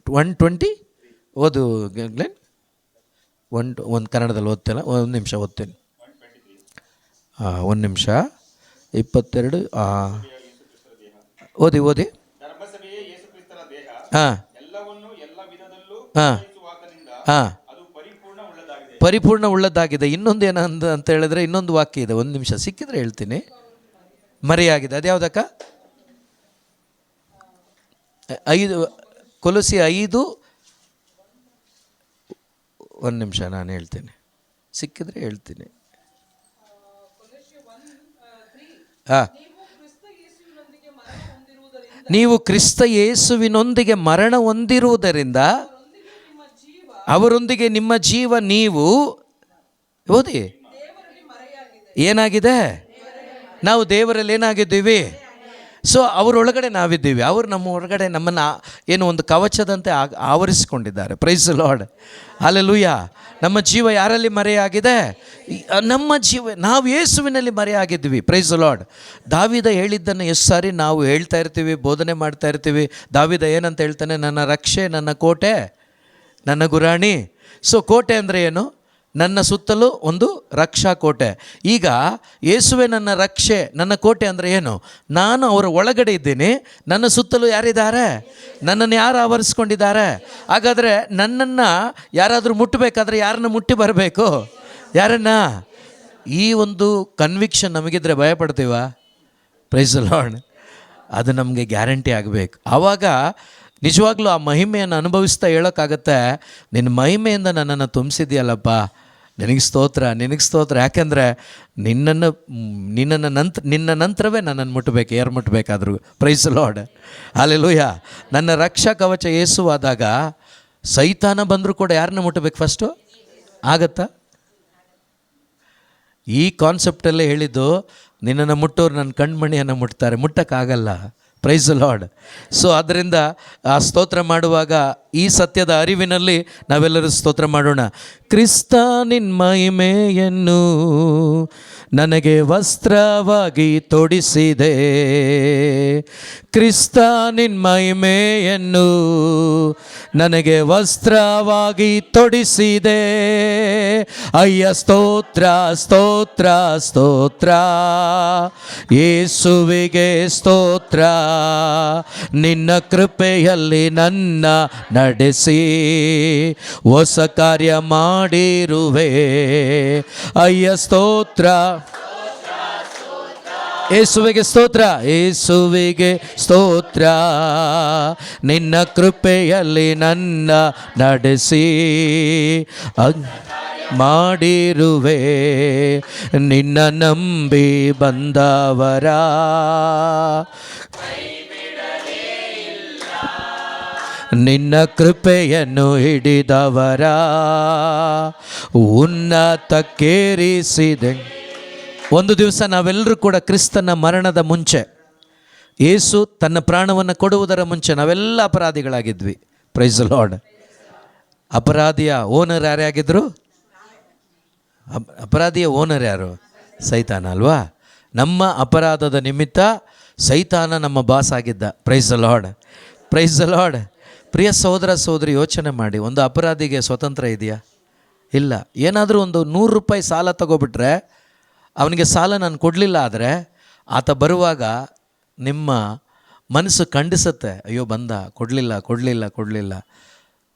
120 ಓದು ಗ್ಲೆನ್. ಒಂದು ಕನ್ನಡದಲ್ಲಿ ಓದ್ತೇನೆ, ಒಂದು ನಿಮಿಷ ಓದ್ತೇನೆ. ಒಂದು ನಿಮಿಷ. 22 ಓದಿ ಹಾಂ ಹಾಂ ಹಾಂ, ಪರಿಪೂರ್ಣ ಉಳ್ಳದ್ದಾಗಿದೆ. ಇನ್ನೊಂದು ಏನಂದ ಅಂತ ಹೇಳಿದ್ರೆ ಇನ್ನೊಂದು ವಾಕ್ಯ ಇದೆ, ಒಂದು ನಿಮಿಷ ಸಿಕ್ಕಿದ್ರೆ ಹೇಳ್ತೀನಿ. ಮರೆಯಾಗಿದೆ, ಅದು ಯಾವುದಕ್ಕ? 5 ಕೊಲೊಸ್ಸೆ 5. ಒಂದು ನಿಮಿಷ ನಾನು ಹೇಳ್ತೀನಿ, ಸಿಕ್ಕಿದ್ರೆ ಹೇಳ್ತೀನಿ. ಹಾಂ, ನೀವು ಕ್ರಿಸ್ತ ಯೇಸುವಿನೊಂದಿಗೆ ಮರಣ ಹೊಂದಿರುವುದರಿಂದ ಅವರೊಂದಿಗೆ ನಿಮ್ಮ ಜೀವ ನೀವು ಓದಿ ಏನಾಗಿದೆ? ನಾವು ದೇವರಲ್ಲಿ ಏನಾಗಿದ್ದೀವಿ? ಸೊ ಅವರೊಳಗಡೆ ನಾವಿದ್ದೀವಿ, ಅವರು ನಮ್ಮ ಹೊರಗಡೆ ನಮ್ಮನ್ನು ಏನು ಒಂದು ಕವಚದಂತೆ ಆವರಿಸಿಕೊಂಡಿದ್ದಾರೆ. Praise the Lord, hallelujah. ನಮ್ಮ ಜೀವ ಯಾರಲ್ಲಿ ಮರೆಯಾಗಿದೆ? ನಮ್ಮ ಜೀವ ನಾವು ಯೇಸುವಿನಲ್ಲಿ ಮರೆಯಾಗಿದ್ವಿ. Praise the Lord. ದಾವೀದ ಹೇಳಿದ್ದನ್ನು ಎಷ್ಟು ಸಾರಿ ನಾವು ಹೇಳ್ತಾ ಇರ್ತೀವಿ, ಬೋಧನೆ ಮಾಡ್ತಾ ಇರ್ತೀವಿ. ದಾವೀದ ಏನಂತ ಹೇಳ್ತಾನೆ? ನನ್ನ ರಕ್ಷೆ, ನನ್ನ ಕೋಟೆ, ನನ್ನ ಗುರಾಣಿ. ಸೊ ಕೋಟೆ ಅಂದರೆ ಏನು? ನನ್ನ ಸುತ್ತಲೂ ಒಂದು ರಕ್ಷಾ ಕೋಟೆ. ಈಗ ಯೇಸುವೆ ನನ್ನ ರಕ್ಷೆ, ನನ್ನ ಕೋಟೆ ಅಂದರೆ ಏನು? ನಾನು ಅವರ ಒಳಗಡೆ ಇದ್ದೀನಿ, ನನ್ನ ಸುತ್ತಲೂ ಯಾರಿದ್ದಾರೆ? ನನ್ನನ್ನು ಯಾರು ಆವರಿಸ್ಕೊಂಡಿದ್ದಾರೆ? ಹಾಗಾದರೆ ನನ್ನನ್ನು ಯಾರಾದರೂ ಮುಟ್ಟಬೇಕಾದ್ರೆ ಯಾರನ್ನ ಮುಟ್ಟಿ ಬರಬೇಕು? ಯಾರನ್ನ? ಈ ಒಂದು ಕನ್ವಿಕ್ಷನ್ ನಮಗಿದ್ರೆ ಭಯಪಡ್ತೀವ? Praise the Lord. ಅದು ನಮಗೆ ಗ್ಯಾರಂಟಿ ಆಗಬೇಕು. ಆವಾಗ ನಿಜವಾಗ್ಲೂ ಆ ಮಹಿಮೆಯನ್ನು ಅನುಭವಿಸ್ತಾ ಹೇಳೋಕ್ಕಾಗತ್ತೆ, ನಿನ್ನ ಮಹಿಮೆಯಿಂದ ನನ್ನನ್ನು ತುಂಬಿಸಿದ್ಯಲ್ಲಪ್ಪ, ನಿನಗೆ ಸ್ತೋತ್ರ, ನಿನಗೆ ಸ್ತೋತ್ರ. ಯಾಕೆಂದರೆ ನಿನ್ನ ನಂತರವೇ ನನ್ನನ್ನು ಮುಟ್ಟಬೇಕು, ಯಾರು ಮುಟ್ಟಬೇಕಾದ್ರೂ. Praise the Lord. ಹಲ್ಲೆಲೂಯಾ. ನನ್ನ ರಕ್ಷಾ ಕವಚ ಯೇಸುವಾದಾಗ ಸೈತಾನ ಬಂದರೂ ಕೂಡ ಯಾರನ್ನ ಮುಟ್ಟಬೇಕು ಫಸ್ಟು? ಆಗತ್ತಾ? ಈ ಕಾನ್ಸೆಪ್ಟಲ್ಲೇ ಹೇಳಿದ್ದು, ನಿನ್ನನ್ನು ಮುಟ್ಟೋರು ನನ್ನ ಕಣ್ಮಣಿಯನ್ನು ಮುಟ್ತಾರೆ, ಮುಟ್ಟಕ್ಕಾಗಲ್ಲ. Praise the Lord. ಸೊ ಆದ್ದರಿಂದ ಆ ಸ್ತೋತ್ರ ಮಾಡುವಾಗ ಈ ಸತ್ಯದ ಅರಿವಿನಲ್ಲಿ ನಾವೆಲ್ಲರೂ ಸ್ತೋತ್ರ ಮಾಡೋಣ. ಕ್ರಿಸ್ತ ನಿನ್ನ ಮಹಿಮೆಯನ್ನು ನನಗೆ ವಸ್ತ್ರವಾಗಿ ತೊಡಿಸಿದೆ, ಕ್ರಿಸ್ತ ನಿನ್ನ ಮಹಿಮೆಯನ್ನು ನನಗೆ ವಸ್ತ್ರವಾಗಿ ತೊಡಿಸಿದೆ. ಅಯ್ಯ ಸ್ತೋತ್ರ ಸ್ತೋತ್ರ ಸ್ತೋತ್ರ, ಯೇಸುವಿಗೆ ಸ್ತೋತ್ರ. ನಿನ್ನ ಕೃಪೆಯಲ್ಲಿ ನನ್ನ ನಡೆಸಿ ಹೊಸ ಕಾರ್ಯ ಮಾಡಿರುವೆ. ಅಯ್ಯ ಸ್ತೋತ್ರ, ಯೇಸುವಿಗೆ ಸ್ತೋತ್ರ, ಯೇಸುವಿಗೆ ಸ್ತೋತ್ರ. ನಿನ್ನ ಕೃಪೆಯಲ್ಲಿ ನನ್ನ ನಡೆಸಿ ಮಾಡಿರುವೆ. ನಿನ್ನ ನಂಬಿ ಬಂದವರ ನಿನ್ನ ಕೃಪೆಯನ್ನು ಹಿಡಿದವರ ಉನ್ನತಕ್ಕೇರಿಸಿದೆ. ಒಂದು ದಿವಸ ನಾವೆಲ್ಲರೂ ಕೂಡ ಕ್ರಿಸ್ತನ ಮರಣದ ಮುಂಚೆ, ಯೇಸು ತನ್ನ ಪ್ರಾಣವನ್ನು ಕೊಡುವುದರ ಮುಂಚೆ ನಾವೆಲ್ಲ ಅಪರಾಧಿಗಳಾಗಿದ್ವಿ. Praise the Lord. ಅಪರಾಧಿಯ ಓನರ್ ಯಾರ್ಯಾಗಿದ್ರು? ಅಪರಾಧಿಯ ಓನರ್ ಯಾರು? ಸೈತಾನ ಅಲ್ವಾ? ನಮ್ಮ ಅಪರಾಧದ ನಿಮಿತ್ತ ಸೈತಾನ ನಮ್ಮ ಬಾಸ್ ಆಗಿದ್ದ. Praise the Lord. Praise the Lord. ಪ್ರಿಯ ಸಹೋದರ ಸಹೋದರಿ, ಯೋಚನೆ ಮಾಡಿ, ಒಂದು ಅಪರಾಧಿಗೆ ಸ್ವತಂತ್ರ ಇದೆಯಾ? ಇಲ್ಲ. ಏನಾದರೂ ಒಂದು 100 ರೂಪಾಯಿ ಸಾಲ ತಗೋಬಿಟ್ರೆ, ಅವನಿಗೆ ಸಾಲ ನಾನು ಕೊಡಲಿಲ್ಲ ಆದರೆ ಆತ ಬರುವಾಗ ನಿಮ್ಮ ಮನಸ್ಸು ಖಂಡಿಸುತ್ತೆ, ಅಯ್ಯೋ ಬಂದ, ಕೊಡಲಿಲ್ಲ.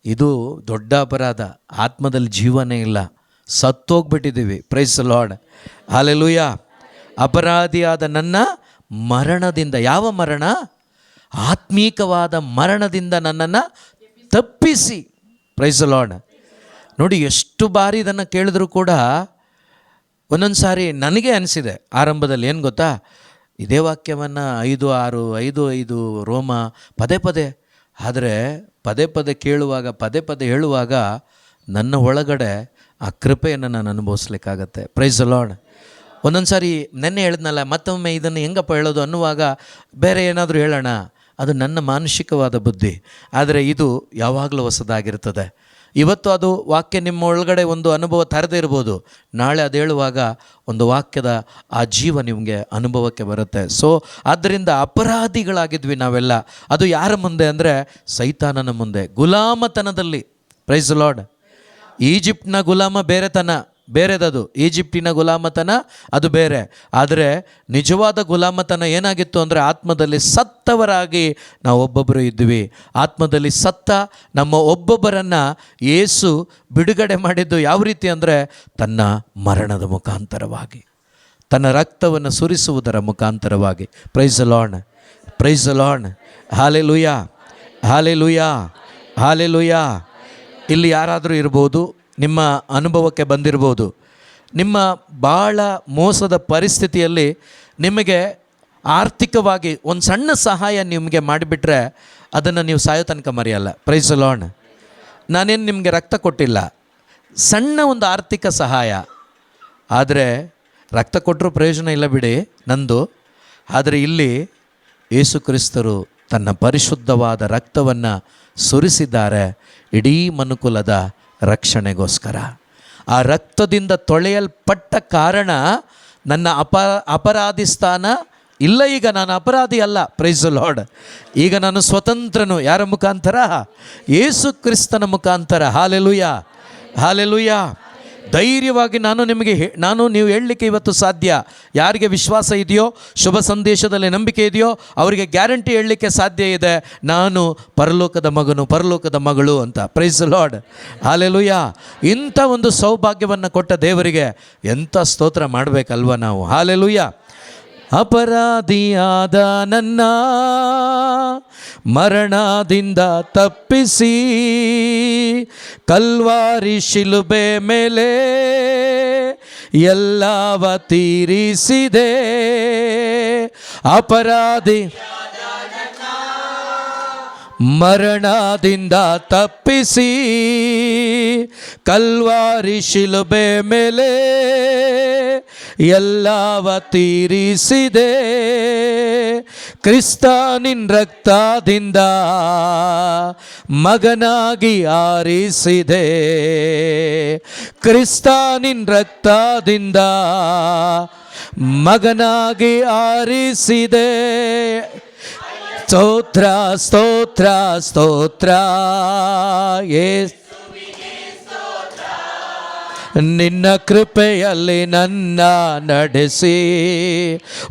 ಇದು ದೊಡ್ಡ ಅಪರಾಧ. ಆತ್ಮದಲ್ಲಿ ಜೀವನೇ ಇಲ್ಲ, ಸತ್ತೋಗ್ಬಿಟ್ಟಿದ್ದೀವಿ. Praise the Lord. ಹಲ್ಲೆಲೂಯಾ. ಅಪರಾಧಿಯಾದ ನನ್ನ ಮರಣದಿಂದ, ಯಾವ ಮರಣ? ಆತ್ಮೀಕವಾದ ಮರಣದಿಂದ ನನ್ನನ್ನು ತಪ್ಪಿಸಿ. Praise the Lord. ನೋಡಿ, ಎಷ್ಟು ಬಾರಿ ಇದನ್ನು ಕೇಳಿದ್ರು ಕೂಡ ಒಂದೊಂದು ಸಾರಿ ನನಗೆ ಅನಿಸಿದೆ ಆರಂಭದಲ್ಲಿ, ಏನು ಗೊತ್ತಾ, ಇದೇ ವಾಕ್ಯವನ್ನು 5:6, 5:5 ರೋಮ ಪದೇ ಪದೇ, ಆದರೆ ಪದೇ ಪದೇ ಕೇಳುವಾಗ, ಪದೇ ಪದೇ ಹೇಳುವಾಗ ನನ್ನ ಒಳಗಡೆ ಆ ಕೃಪೆಯನ್ನು ನಾನು ಅನುಭವಿಸ್ಲಿಕ್ಕಾಗತ್ತೆ. Price the lord. ಒಂದೊಂದು ಸಾರಿ ನೆನ್ನೆ ಹೇಳಿದ್ನಲ್ಲ, ಮತ್ತೊಮ್ಮೆ ಇದನ್ನು ಹೆಂಗಪ್ಪ ಹೇಳೋದು ಅನ್ನುವಾಗ ಬೇರೆ ಏನಾದರೂ ಹೇಳೋಣ, ಅದು ನನ್ನ ಮಾನಸಿಕವಾದ ಬುದ್ಧಿ. ಆದರೆ ಇದು ಯಾವಾಗಲೂ ಹೊಸದಾಗಿರ್ತದೆ. ಇವತ್ತು ಅದು ವಾಕ್ಯ ನಿಮ್ಮ ಒಳಗಡೆ ಒಂದು ಅನುಭವ ತರದೇ ಇರ್ಬೋದು, ನಾಳೆ ಅದು ಹೇಳುವಾಗ ಒಂದು ವಾಕ್ಯದ ಆ ಜೀವ ನಿಮಗೆ ಅನುಭವಕ್ಕೆ ಬರುತ್ತೆ. ಸೊ ಆದ್ದರಿಂದ ಅಪರಾಧಿಗಳಾಗಿದ್ವಿ ನಾವೆಲ್ಲ. ಅದು ಯಾರ ಮುಂದೆ ಅಂದರೆ ಸೈತಾನನ ಮುಂದೆ, ಗುಲಾಮತನದಲ್ಲಿ. Praise the Lord. ಈಜಿಪ್ಟ್ನ ಗುಲಾಮ ಬೇರೆದದು, ಈಜಿಪ್ಟಿನ ಗುಲಾಮತನ ಅದು ಬೇರೆ. ಆದರೆ ನಿಜವಾದ ಗುಲಾಮತನ ಏನಾಗಿತ್ತು ಅಂದರೆ, ಆತ್ಮದಲ್ಲಿ ಸತ್ತವರಾಗಿ ನಾವು ಒಬ್ಬೊಬ್ಬರು ಇದ್ವಿ. ಆತ್ಮದಲ್ಲಿ ಸತ್ತ ನಮ್ಮ ಒಬ್ಬೊಬ್ಬರನ್ನು ಯೇಸು ಬಿಡುಗಡೆ ಮಾಡಿದ್ದು ಯಾವ ರೀತಿ ಅಂದರೆ, ತನ್ನ ಮರಣದ ಮುಖಾಂತರವಾಗಿ, ತನ್ನ ರಕ್ತವನ್ನು ಸುರಿಸುವುದರ ಮುಖಾಂತರವಾಗಿ. Praise the Lord. Praise the Lord. Hallelujah, hallelujah, hallelujah. ಇಲ್ಲಿ ಯಾರಾದರೂ ಇರ್ಬೋದು, ನಿಮ್ಮ ಅನುಭವಕ್ಕೆ ಬಂದಿರ್ಬೋದು, ನಿಮ್ಮ ಭಾಳ ಮೋಸದ ಪರಿಸ್ಥಿತಿಯಲ್ಲಿ ನಿಮಗೆ ಆರ್ಥಿಕವಾಗಿ ಒಂದು ಸಣ್ಣ ಸಹಾಯ ನಿಮಗೆ ಮಾಡಿಬಿಟ್ರೆ ಅದನ್ನು ನೀವು ಸಾಯೋ ತನಕ ಮರೆಯಲ್ಲ. Price the lord. ನಾನೇನು ನಿಮಗೆ ರಕ್ತ ಕೊಟ್ಟಿಲ್ಲ, ಸಣ್ಣ ಒಂದು ಆರ್ಥಿಕ ಸಹಾಯ. ಆದರೆ ರಕ್ತ ಕೊಟ್ಟರೂ ಪ್ರಯೋಜನ ಇಲ್ಲ ಬಿಡಿ ನಂದು. ಆದರೆ ಇಲ್ಲಿ ಯೇಸು ಕ್ರಿಸ್ತರು ತನ್ನ ಪರಿಶುದ್ಧವಾದ ರಕ್ತವನ್ನು ಸುರಿಸಿದ್ದಾರೆ ಇಡೀ ಮನುಕುಲದ ರಕ್ಷಣೆಗೋಸ್ಕರ. ಆ ರಕ್ತದಿಂದ ತೊಳೆಯಲ್ಪಟ್ಟ ಕಾರಣ ನನ್ನ ಅಪರಾಧಿ ಸ್ಥಾನ ಇಲ್ಲ. ಈಗ ನಾನು ಅಪರಾಧಿ ಅಲ್ಲ. Praise the Lord. ಈಗ ನಾನು ಸ್ವತಂತ್ರನು. ಯಾರ ಮುಖಾಂತರ? ಯೇಸು ಕ್ರಿಸ್ತನ ಮುಖಾಂತರ. Hallelujah, hallelujah. ಧೈರ್ಯವಾಗಿ ನಾನು ನೀವು ಹೇಳಲಿಕ್ಕೆ ಇವತ್ತು ಸಾಧ್ಯ. ಯಾರಿಗೆ ವಿಶ್ವಾಸ ಇದೆಯೋ, ಶುಭ ಸಂದೇಶದಲ್ಲಿ ನಂಬಿಕೆ ಇದೆಯೋ, ಅವರಿಗೆ ಗ್ಯಾರಂಟಿ ಹೇಳಲಿಕ್ಕೆ ಸಾಧ್ಯ ಇದೆ, ನಾನು ಪರಲೋಕದ ಮಗನು, ಪರಲೋಕದ ಮಗಳು ಅಂತ. Praise the Lord, hallelujah. ಇಂಥ ಒಂದು ಸೌಭಾಗ್ಯವನ್ನು ಕೊಟ್ಟ ದೇವರಿಗೆ ಎಂಥ ಸ್ತೋತ್ರ ಮಾಡಬೇಕಲ್ವ ನಾವು. ಹಲ್ಲೆಲೂಯಾ. ಅಪರಾಧಿಯಾದ ನನ್ನ ಮರಣದಿಂದ ತಪ್ಪಿಸಿ ಕಲ್ವಾರಿ ಶಿಲುಬೆ ಮೇಲೆ ಎಲ್ಲವ ತೀರಿಸಿದೆ. ಅಪರಾಧಿ ಮರಣದಿಂದ ತಪ್ಪಿಸಿ ಕಲ್ವಾರಿ ಶಿಲುಬೆ ಮೇಲೆ ಎಲ್ಲವ ತೀರಿಸಿದೆ. ಕ್ರಿಸ್ತ ನಿನ್ ರಕ್ತದಿಂದ ಮಗನಾಗಿ ಆರಿಸಿದೆ. ಕ್ರಿಸ್ತ ನಿನ್ ರಕ್ತದಿಂದ ಮಗನಾಗಿ ಆರಿಸಿದೆ. ಸ್ತೋತ್ರ ಸ್ತೋತ್ರ ಸ್ತೋತ್ರ ನಿನ್ನ ಕೃಪೆಯಲ್ಲಿ ನನ್ನ ನಡೆಸಿ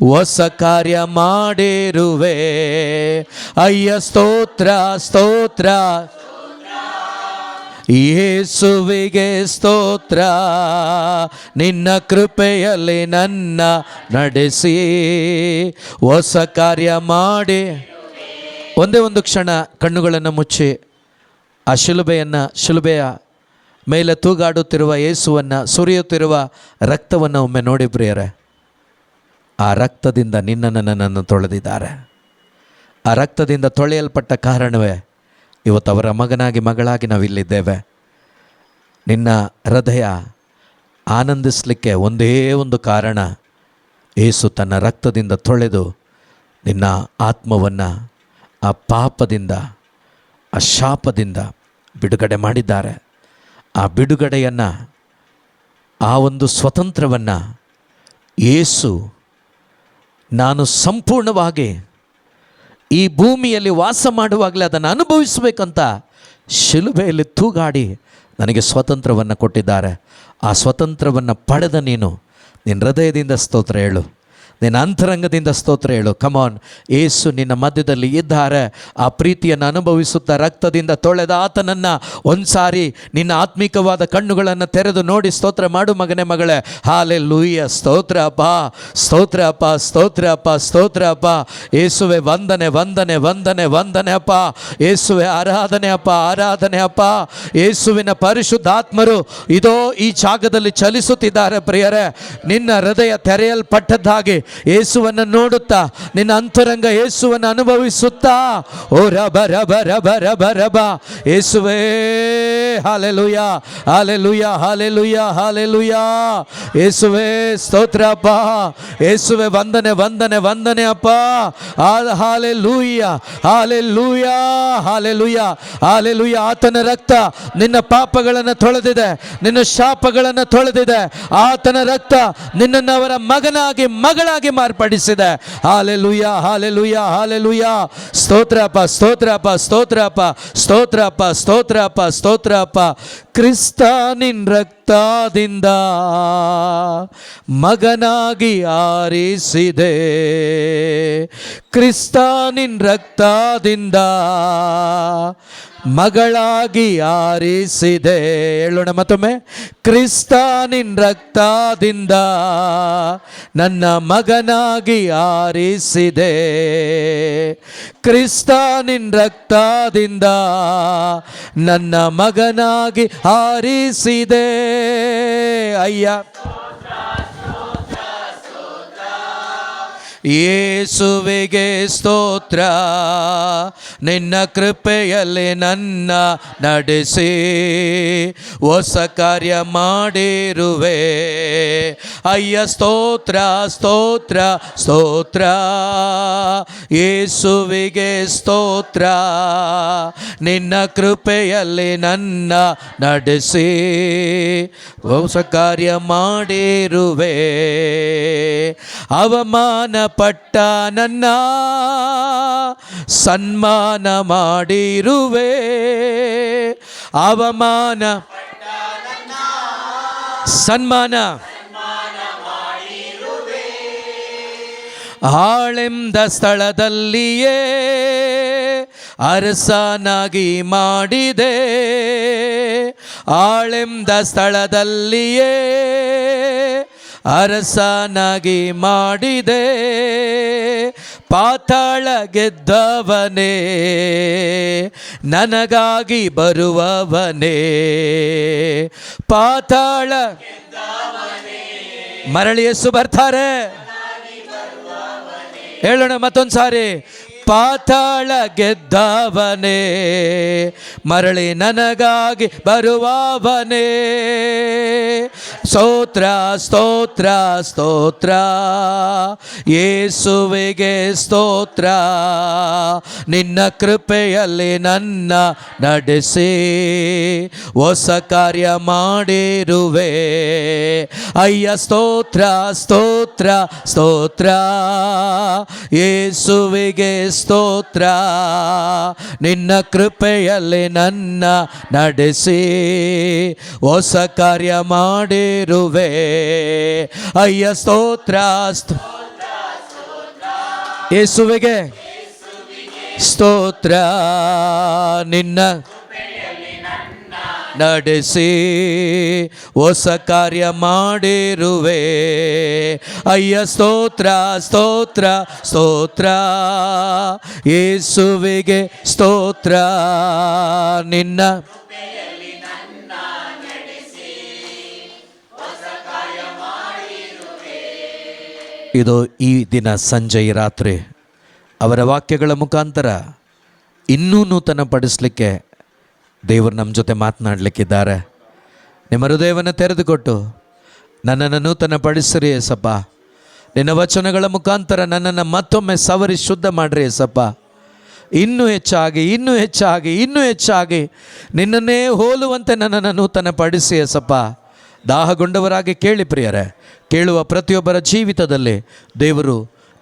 ಹೊಸ ಕಾರ್ಯ ಮಾಡಿರುವೆ. ಅಯ್ಯ ಸ್ತೋತ್ರ ಸ್ತೋತ್ರ ಯೇಸುವಿಗೆ ಸ್ತೋತ್ರ. ನಿನ್ನ ಕೃಪೆಯಲ್ಲಿ ನನ್ನ ನಡೆಸಿ ಹೊಸ ಕಾರ್ಯ ಮಾಡಿ. ಒಂದೇ ಒಂದು ಕ್ಷಣ ಕಣ್ಣುಗಳನ್ನು ಮುಚ್ಚಿ ಆ ಶಿಲುಬೆಯ ಮೇಲೆ ತೂಗಾಡುತ್ತಿರುವ ಯೇಸುವನ್ನು, ಸುರಿಯುತ್ತಿರುವ ರಕ್ತವನ್ನು ಒಮ್ಮೆ ನೋಡಿ ಪ್ರಿಯರೇ. ಆ ರಕ್ತದಿಂದ ನಿನ್ನನ್ನು ನನ್ನನ್ನು ತೊಳೆದಿದ್ದಾರೆ. ಆ ರಕ್ತದಿಂದ ತೊಳೆಯಲ್ಪಟ್ಟ ಕಾರಣವೇ ಇವತ್ತು ಅವರ ಮಗನಾಗಿ ಮಗಳಾಗಿ ನಾವಿಲ್ಲಿದ್ದೇವೆ. ನಿನ್ನ ಹೃದಯ ಆನಂದಿಸಲಿಕ್ಕೆ ಒಂದೇ ಒಂದು ಕಾರಣ, ಯೇಸು ತನ್ನ ರಕ್ತದಿಂದ ತೊಳೆದು ನಿನ್ನ ಆತ್ಮವನ್ನು ಆ ಪಾಪದಿಂದ, ಆ ಶಾಪದಿಂದ ಬಿಡುಗಡೆ ಮಾಡಿದ್ದಾರೆ. ಆ ಬಿಡುಗಡೆಯನ್ನು, ಆ ಒಂದು ಸ್ವತಂತ್ರವನ್ನು ಯೇಸು ನಾನು ಸಂಪೂರ್ಣವಾಗಿ ಈ ಭೂಮಿಯಲ್ಲಿ ವಾಸ ಮಾಡುವಾಗಲೇ ಅದನ್ನು ಅನುಭವಿಸಬೇಕಂತ ಶಿಲುಬೆಯಲ್ಲಿ ತೂಗಾಡಿ ನನಗೆ ಸ್ವತಂತ್ರವನ್ನು ಕೊಟ್ಟಿದ್ದಾರೆ. ಆ ಸ್ವತಂತ್ರವನ್ನು ಪಡೆದ ನೀನು ನಿನ್ನ ಹೃದಯದಿಂದ ಸ್ತೋತ್ರ ಹೇಳು, ನಿನ್ನ ಅಂತರಂಗದಿಂದ ಸ್ತೋತ್ರ ಹೇಳು. ಕಮಾನ್, ಯೇಸು ನಿನ್ನ ಮಧ್ಯದಲ್ಲಿ ಇದ್ದಾರೆ. ಆ ಪ್ರೀತಿಯನ್ನು ಅನುಭವಿಸುತ್ತಾ ರಕ್ತದಿಂದ ತೊಳೆದ ಆತನನ್ನು ಒಂದು ಸಾರಿ ನಿನ್ನ ಆತ್ಮಿಕವಾದ ಕಣ್ಣುಗಳನ್ನು ತೆರೆದು ನೋಡಿ ಸ್ತೋತ್ರ ಮಾಡು ಮಗನೇ, ಮಗಳೇ. ಹಲ್ಲೆಲೂಯಾ. ಸ್ತೋತ್ರ ಅಪ್ಪ, ಸ್ತೋತ್ರ ಅಪ್ಪ, ಸ್ತೋತ್ರ ಅಪ್ಪ, ಸ್ತೋತ್ರ ಅಪ್ಪ. ಯೇಸುವೆ ವಂದನೆ, ವಂದನೆ, ವಂದನೆ, ವಂದನೆ ಅಪ್ಪ. ಯೇಸುವೆ ಆರಾಧನೆ ಅಪ್ಪ, ಆರಾಧನೆ ಅಪ್ಪ. ಯೇಸುವಿನ ಪರಿಶುದ್ಧಾತ್ಮರು ಇದೋ ಈ ಜಾಗದಲ್ಲಿ ಚಲಿಸುತ್ತಿದ್ದಾರೆ ಪ್ರಿಯರೇ. ನಿನ್ನ ಹೃದಯ ತೆರೆಯಲ್ಪಟ್ಟದ್ದಾಗಿ ಯೇಸುವನ್ನು ನೋಡುತ್ತಾ, ನಿನ್ನ ಅಂತರಂಗ ಯೇಸುವನ್ನು ಅನುಭವಿಸುತ್ತಾ, ಓ ರಬ ರಬ ರಬ ರಬ ರಬ. ಯೇಸುವೇ ಹಲ್ಲೆಲೂಯಾ, ಹಲ್ಲೆಲೂಯಾ, ಹಲ್ಲೆಲೂಯಾ, ಹಲ್ಲೆಲೂಯಾ. ಯೇಸುವೇ ಸ್ತೋತ್ರ ಅಪ್ಪ. ಯೇಸುವೇ ವಂದನೆ, ವಂದನೆ, ವಂದನೆ ಅಪ್ಪ. Hallelujah, hallelujah, hallelujah, hallelujah. ಆತನ ರಕ್ತ ನಿನ್ನ ಪಾಪಗಳನ್ನು ತೊಳೆದಿದೆ, ನಿನ್ನ ಶಾಪಗಳನ್ನು ತೊಳೆದಿದೆ. ಆತನ ರಕ್ತ ನಿನ್ನನ್ನು ಅವರ ಮಗನಾಗಿ ಮಗಳಾಗಿ ಮಾರ್ಪಡಿಸಿದೆ. Hallelujah, hallelujah, hallelujah. ಸ್ತೋತ್ರಪ್ಪ, ಸ್ತೋತ್ರಪ್ಪ, ಸ್ತೋತ್ರಪ್ಪ, ಸ್ತೋತ್ರಪ್ಪ, ಸ್ತೋತ್ರಪ್ಪ, ಸ್ತೋತ್ರಪ್ಪ. ಕ್ರಿಸ್ತ ನಿನ್ ರಕ್ತದಿಂದ ಮಗನಾಗಿ ಆರಿಸಿದೆ. ಕ್ರಿಸ್ತ ನಿನ್ ರಕ್ತದಿಂದ ಮಗಳಾಗಿ ಆರಿಸಿದೆ. ಹೇಳೋಣ ಮತ್ತೊಮ್ಮೆ. ಕ್ರಿಸ್ತ ನಿನ್ ರಕ್ತದಿಂದ ನನ್ನ ಮಗನಾಗಿ ಆರಿಸಿದೆ. ಕ್ರಿಸ್ತ ನಿನ್ ರಕ್ತದಿಂದ ನನ್ನ ಮಗನಾಗಿ ಆರಿಸಿದೆ. ಅಯ್ಯ ಯೇಸುವಿಗೆ ಸ್ತೋತ್ರ. ನಿನ್ನ ಕೃಪೆಯಲ್ಲಿ ನನ್ನ ನಡೆಸಿ ಹೊಸ ಕಾರ್ಯ ಮಾಡಿರುವೆ. ಅಯ್ಯ ಸ್ತೋತ್ರ, ಸ್ತೋತ್ರ, ಸ್ತೋತ್ರ. ಯೇಸುವಿಗೆ ಸ್ತೋತ್ರ. ನಿನ್ನ ಕೃಪೆಯಲ್ಲಿ ನನ್ನ ನಡೆಸಿ ಹೊಸ ಕಾರ್ಯ ಮಾಡಿರುವೆ. ಅವಮಾನ ಪಟ್ಟ ನನ್ನ ಸನ್ಮಾನ ಮಾಡಿರುವೆ. ಅವಮಾನ ಸನ್ಮಾನ ಆಳೆಂದ ಸ್ಥಳದಲ್ಲಿಯೇ ಅರಸನಾಗಿ ಮಾಡಿದೆ. ಆಳೆಂದ ಸ್ಥಳದಲ್ಲಿಯೇ ಅರಸನಾಗಿ ಮಾಡಿದೆ. ಪಾತಾಳ ಗೆದ್ದವನೇ, ನನಗಾಗಿ ಬರುವವನೇ. ಪಾತಾಳ ಮರಳಿ ಯೇಸು ಬರ್ತಾರೆ. ಹೇಳೋಣ ಮತ್ತೊಂದು ಸಾರಿ. ಪಾತಾಳ ಗೆದ್ದವನೇ, ಮರಳಿ ನನಗಾಗಿ ಬರುವವನೇ. ಸ್ತೋತ್ರ ಸ್ತೋತ್ರ ಸ್ತೋತ್ರ ಯೇಸುವಿಗೆ ಸ್ತೋತ್ರ. ನಿನ್ನ ಕೃಪೆಯಲ್ಲಿ ನನ್ನ ನಡೆಸಿ ಹೊಸ ಕಾರ್ಯ ಮಾಡಿರುವೆ. ಅಯ್ಯ ಸ್ತೋತ್ರ ಸ್ತೋತ್ರ ಸ್ತೋತ್ರ ಯೇಸುವಿಗೆ ಸ್ತೋತ್ರ. ನಿನ್ನ ಕೃಪೆಯಲ್ಲಿ ನನ್ನ ನಡೆಸಿ ಹೊಸ ಕಾರ್ಯ ಮಾಡಿರುವೆ. ಅಯ್ಯ ಸ್ತೋತ್ರ ಯೇಸುವಿಗೆ ಸ್ತೋತ್ರ. ನಿನ್ನ ನಡೆಸಿ ಹೊಸ ಕಾರ್ಯ ಮಾಡಿರುವೆ. ಅಯ್ಯ ಸ್ತೋತ್ರ ಸ್ತೋತ್ರ ಸ್ತೋತ್ರ ಯೇಸುವಿಗೆ ಸ್ತೋತ್ರ. ನಿನ್ನ ಇದು ಈ ದಿನ ಸಂಜೆ ರಾತ್ರಿ ಅವರ ವಾಕ್ಯಗಳ ಮುಖಾಂತರ ಇನ್ನೂ ನೂತನ ಪಡಿಸಲಿಕ್ಕೆ ದೇವರು ನಮ್ಮ ಜೊತೆ ಮಾತನಾಡಲಿಕ್ಕಿದ್ದಾರೆ. ನಿಮ್ಮ ಹೃದಯವನ್ನು ತೆರೆದುಕೊಟ್ಟು ನನ್ನನ್ನು ನೂತನ ಪಡಿಸಿರಿ ಏಸಪ್ಪ. ನಿನ್ನ ವಚನಗಳ ಮುಖಾಂತರ ನನ್ನನ್ನು ಮತ್ತೊಮ್ಮೆ ಸವರಿ ಶುದ್ಧ ಮಾಡಿರಿ ಏಸಪ್ಪ. ಇನ್ನೂ ಹೆಚ್ಚಾಗಿ ಇನ್ನೂ ಹೆಚ್ಚಾಗಿ ಇನ್ನೂ ಹೆಚ್ಚಾಗಿ ನಿನ್ನನ್ನೇ ಹೋಲುವಂತೆ ನನ್ನನ್ನು ನೂತನ ಪಡಿಸಿ ಏಸಪ್ಪ. ದಾಹಗೊಂಡವರಾಗಿ ಕೇಳಿ ಪ್ರಿಯರೇ. ಕೇಳುವ ಪ್ರತಿಯೊಬ್ಬರ ಜೀವಿತದಲ್ಲಿ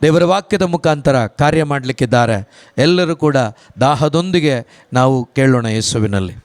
ದೇವರ ವಾಕ್ಯದ ಮುಖಾಂತರ ಕಾರ್ಯ ಮಾಡಲಿಕ್ಕಿದ್ದಾರೆ. ಎಲ್ಲರೂ ಕೂಡ ದಾಹದೊಂದಿಗೆ ನಾವು ಕೇಳೋಣ ಯೇಸುವಿನಲ್ಲಿ.